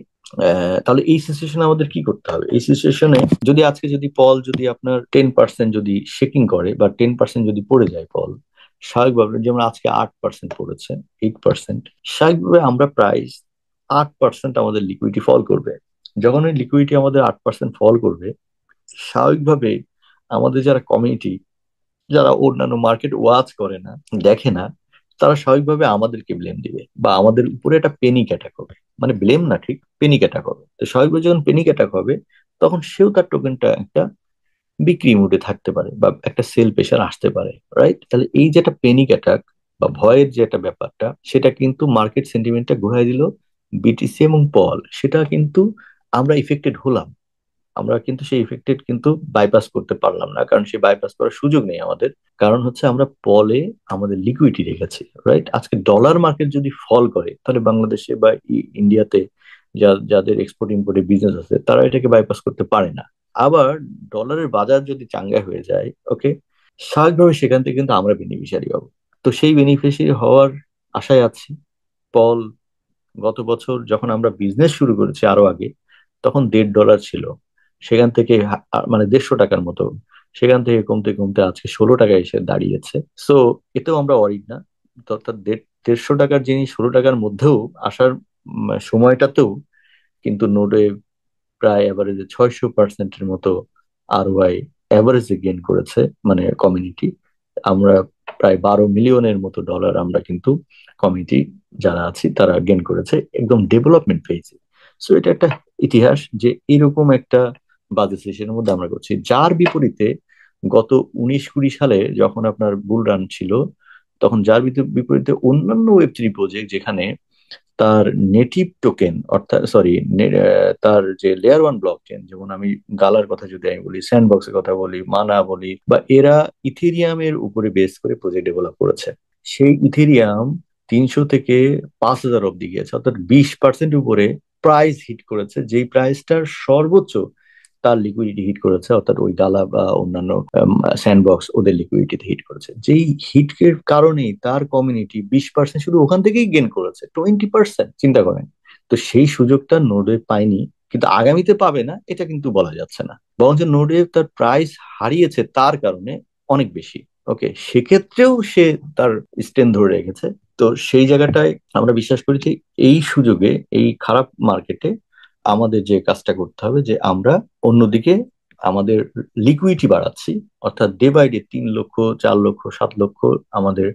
তাহলে এই সিচুয়েশনে আমাদের কি করতে হবে? এই সিচুয়েশনে যদি আজকে যদি পল যদি আপনার 10% যদি শেকিং করে বা 10% যদি পড়ে যায় পল, স্বাভাবিকভাবে যেমন আজকে 8% পড়েছে, 8%, স্বাভাবিকভাবে আমরা প্রায় 8% আমাদের লিকুইডিটি ফল করবে। যখন ওই লিকুইডিটি আমাদের 8% ফল করবে, স্বাভাবিকভাবে আমাদের যারা কমিউনিটি, যারা অন্যান্য মার্কেট ওয়াচ করে না, দেখে না, তারা স্বাভাবিকভাবে আমাদেরকে ব্লেম দিবে বা আমাদের উপরে একটা পেনিক অ্যাটাক হবে। মানে ব্লেম না, ঠিক পেনিক অ্যাটাক হবে। তো স্বাভাবিকভাবে যখন পেনিক অ্যাটাক হবে তখন সেও তার টোকেনটা একটা বিক্রি মুডে থাকতে পারে বা একটা সেল প্রেশার আসতে পারে, রাইট? তাহলে এই যে একটা পেনিক অ্যাটাক বা ভয়ের যে একটা ব্যাপারটা, সেটা কিন্তু মার্কেট সেন্টিমেন্টটা ঘুরাই দিল বিটিসি এবং পল। সেটা কিন্তু আমরা ইফেক্টেড হলাম, আমরা কিন্তু সেই ইফেক্টেড কিন্তু বাইপাস করতে পারলাম না, কারণ সেই বাইপাস করার সুযোগ নেই আমাদের। কারণ হচ্ছে আমরা পলে আমাদের লিকুইডিটি রেখেছি, রাইট? আজকে ডলার মার্কেট যদি ফল করে তাহলে বাংলাদেশে বা ইন্ডিয়াতে যাদের এক্সপোর্ট ইম্পোর্টের বিজনেস আছে তারা এটাকে বাইপাস করতে পারে না। আবার ডলারের বাজার যদি চাঙ্গা হয়ে যায়, ওকে, স্বাভাবিকভাবে সেখান থেকে কিন্তু আমরা বেনিফিশিয়ারি হব। তো সেই বেনিফিশিয়ারি হওয়ার আশায় আছি। পল গত বছর যখন আমরা বিজনেস শুরু করেছি আরো আগে, তখন $1.5 ছিল। সেখান থেকে মানে 150 টাকার মতো, সেখান থেকে কমতে কমতে আজকে 16 টাকায় এসে দাঁড়িয়েছে। সো এতেও আমরা ওয়ারিড না। তো অর্থাৎ 150 টাকার জিনিস 16 টাকার মধ্যেও আসার সময়টাতেও কিন্তু নোডে প্রায় এভারেজে 600%-এর মতো আরওআই এভারেজে গেইন করেছে, মানে কমিউনিটি। আমরা প্রায় 12 মিলিয়নের মতো ডলার আমরা কিন্তু কমিউনিটি যারা আছি তারা গেইন করেছে একদম ডেভেলপমেন্ট ফেজে। সো এটা একটা ইতিহাস যে এরকম একটা বাজেট সেশনের মধ্যে আমরা করছি, যার বিপরীতে গত 19-20 সালে যখন আপনার বুল রান ছিল, তখন যার বিপরীতে অন্যান্য ওয়েব 3 প্রজেক্ট যেখানে তার নেটিভ টোকেন, অর্থাৎ সরি, তার যে লেয়ার 1 ব্লক চেন, যেমন আমি গালার কথা যদি আমি বলি, স্যান্ডবক্সের কথা বলি, মানা বলি, বা এরা ইথেরিয়ামের উপরে বেস করে প্রজেক্ট ডেভেলপ করেছে। সেই ইথেরিয়াম 300 থেকে 5,000 অব্দি গিয়েছে, অর্থাৎ 20% উপরে প্রাইস হিট করেছে, যেই প্রাইসটার সর্বোচ্চ তার লিকুইডিটি হিট করেছে, অর্থাৎ ওই গালা বা অন্যান্য স্যান্ডবক্স ওদের লিকুইডিটি হিট করেছে। যেই হিটের কারণেই তার কমিউনিটি 20% শুধু ওখান থেকেই গেন করেছে, 20%, চিন্তা করেন। তো সেই সুযোগটা নোডে পায়নি, কিন্তু আগামীতে পাবে না এটা কিন্তু বলা যাচ্ছে না, বরঞ্চ নোডে তার প্রাইস হারিয়েছে তার কারণে অনেক বেশি। ওকে, সেক্ষেত্রেও সে তার স্ট্যান্ড ধরে রেখেছে। তো সেই জায়গাটায় আমরা বিশ্বাস করি যে এই সুযোগে, এই খারাপ মার্কেটে আমাদের যে কাজটা করতে হবে যে আমরা অন্যদিকে আমাদের লিকুইডিটি বাড়াচ্ছি, অর্থাৎ ডে বাই ডে 3 লক্ষ, 4 লক্ষ, 7 লক্ষ আমাদের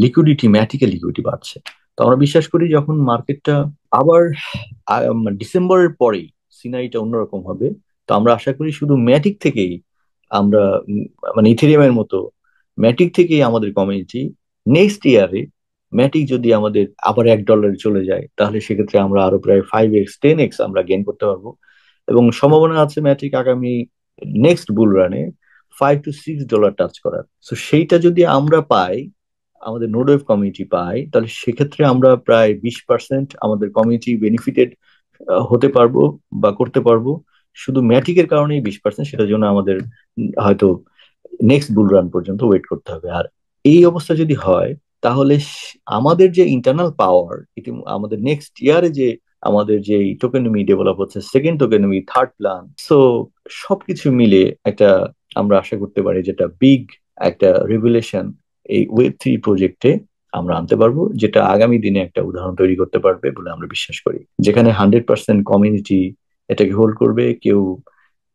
লিকুইডিটি, ম্যাটিক্যাল লিকুইডিটি বাড়ছে। তো আমরা বিশ্বাস করি যখন মার্কেটটা আবার ডিসেম্বরের পরেই সিনারিটা অন্যরকম হবে। তো আমরা আশা করি শুধু ম্যাটিক থেকেই আমরা মানে ইথেরিয়ামের মতো ম্যাটিক থেকেই আমাদের কমিউনিটি নেক্সট ইয়ারে, ম্যাটিক যদি আমাদের আবার $1 চলে যায় তাহলে সেক্ষেত্রে আমরা আরো প্রায় 5x 10x আমরা গেইন করতে পারবো। এবং সম্ভাবনা আছে ম্যাট্রিক আগামী নেক্সট বুল রানে $5 to $6 টাচ করার। তো সেইটা যদি আমরা পাই, আমাদের নোডওয়েভ কমিউনিটি পাই, তাহলে সেক্ষেত্রে আমরা প্রায় 20% আমাদের কমিউনিটি বেনিফিটেড হতে পারবো বা করতে পারবো। শুধু ম্যাটিকের কারণেই 20%, সেটার জন্য আমাদের হয়তো নেক্সট বুল রান পর্যন্ত ওয়েট করতে হবে। আর এই অবস্থা যদি হয় তাহলে আমাদের যে ইন্টারনাল পাওয়ার, আমাদের নেক্সট ইয়ারে যে আমাদের যে টোকেনমি ডেভেলপ হচ্ছে, সেকেন্ড টোকেনমি, থার্ড প্ল্যান, সো সবকিছু মিলে একটা আমরা আশা করতে পারি যেটা বিগ একটা রেভুলেশন এই ওয়েব 3 প্রজেক্টে আমরা আনতে পারবো, যেটা আগামী দিনে একটা উদাহরণ তৈরি করতে পারবে বলে আমরা বিশ্বাস করি, যেখানে 100% কমিউনিটি এটাকে হোল্ড করবে, কেউ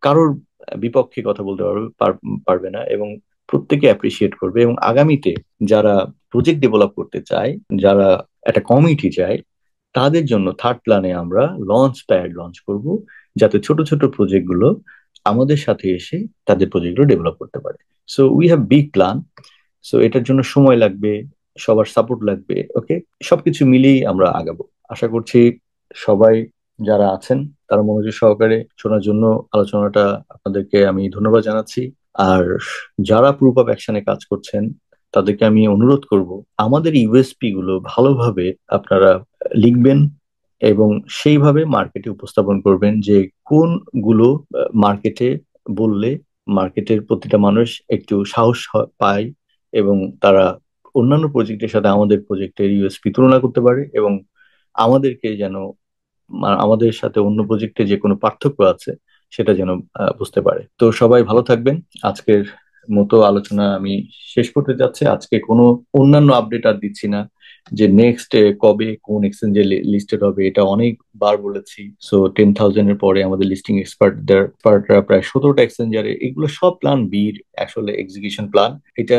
কারোর বিপক্ষে কথা বলতে পারবে না, এবং প্রত্যেকে অ্যাপ্রিসিয়েট করবে। এবং আগামীতে যারা প্রজেক্ট ডেভেলপ করতে চায়, যারা একটা কমিটি চায়, তাদের জন্য থার্ড প্ল্যানে আমরা লঞ্চ প্যাড লঞ্চ করব, যাতে ছোট ছোট প্রজেক্ট গুলো আমাদের সাথে এসে তাদের প্রজেক্ট গুলো ডেভেলপ করতে পারে। So we have big plan. So এটার জন্য সময় লাগবে, সবার সাপোর্ট লাগবে। ওকে, সবকিছু মিলিয়ে আমরা আগাবো। আশা করছি সবাই যারা আছেন তারা মনোযোগ সহকারে শোনার জন্য আলোচনাটা আপনাদেরকে আমি ধন্যবাদ জানাচ্ছি। আর যারা প্রুফ অফ অ্যাকশনে কাজ করছেন তাদেরকে আমি অনুরোধ করব আমাদের ইউএসপি গুলো ভালোভাবে আপনারা লিখবেন এবং সেইভাবে মার্কেটে উপস্থাপন করবেন যে কোনগুলো মার্কেটে বললে মার্কেটের প্রতিটা মানুষ একটু সাহস পায়, এবং তারা অন্যান্য প্রজেক্টের সাথে আমাদের প্রজেক্টের ইউএসপি তুলনা করতে পারে, এবং আমাদেরকে যেন আমাদের সাথে অন্য প্রজেক্টে যে কোনো পার্থক্য আছে সেটা যেন বুঝতে পারে। তো সবাই ভালো থাকবেন। আজকের মতো আলোচনা আমি শেষ করতে যাচ্ছি। আজকে কোনো অন্যান্য আপডেট আর দিচ্ছি না যে নেক্সট কবে কোন এক্সচেঞ্জে লিস্টেড হবে, এটা অনেকবার বলেছি। সো 10,000-এর পরে আমাদের লিস্টিং এক্সপার্টরা প্রায় 17টা এক্সচেঞ্জারে, এগুলো সব প্ল্যান বির আসলে এক্সিকিউশন প্ল্যান। এটা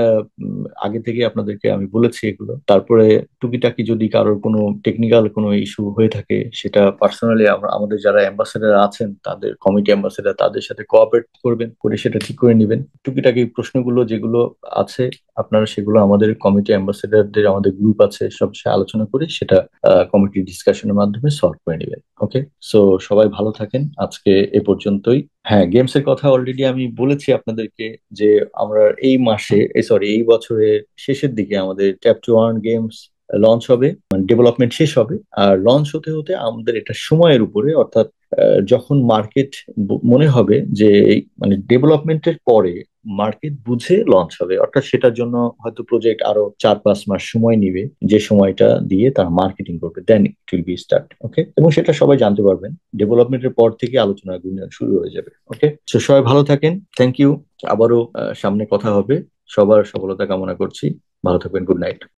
আগে থেকে আপনাদেরকে আমি বলেছি এগুলো। তারপরে টুকিটাকি যদি কারোর কোনো টেকনিক্যাল কোনো ইস্যু হয়ে থাকে, সেটা পার্সোনালি আমরা আমাদের যারা অ্যাম্বাসেডার আছেন, তাদের কমিটি অ্যাম্বাসেডার, তাদের সাথে কোঅপারেট করবেন, করে সেটা ঠিক করে নেবেন। টুকিটাকি প্রশ্নগুলো যেগুলো আছে আপনারা সেগুলো আমাদের কমিটি অ্যাম্বাসেডারদের, আমাদের গ্রুপ আছে, সব সাথে আলোচনা করে সেটা কমিটি ডিসকাশনের মাধ্যমে সলভ করে নেবেন। ওকে, সো সবাই ভালো থাকেন। আজকে এ পর্যন্তই। হ্যাঁ, গেমস এর কথা অলরেডি আমি বলেছি আপনাদেরকে যে আমরা এই মাসে, সরি, এই বছরের শেষের দিকে আমাদের ট্যাপ 2 আর্ন গেমস লঞ্চ হবে, মানে ডেভেলপমেন্ট শেষ হবে। আর লঞ্চ হতে হতে আমাদের এটা সময়ের উপরে, অর্থাৎ যখন মার্কেট মনে হবে যে মানে ডেভেলপমেন্টের পরে মার্কেট বুঝে লঞ্চ হবে, অর্থাৎ সেটার জন্য হয়তো প্রজেক্ট আরো 4-5 মাস সময় নিবে, যে সময়টা দিয়ে তারা মার্কেটিং করবে, দেন ইট উইল বি স্টার্ট। ওকে, এবং সেটা সবাই জানতে পারবেন, ডেভেলপমেন্টের পর থেকে আলোচনা শুরু হয়ে যাবে। ওকে, তো সবাই ভালো থাকেন। Thank you. আবারও সামনে কথা হবে। সবার সফলতা কামনা করছি। ভালো থাকবেন। Good night.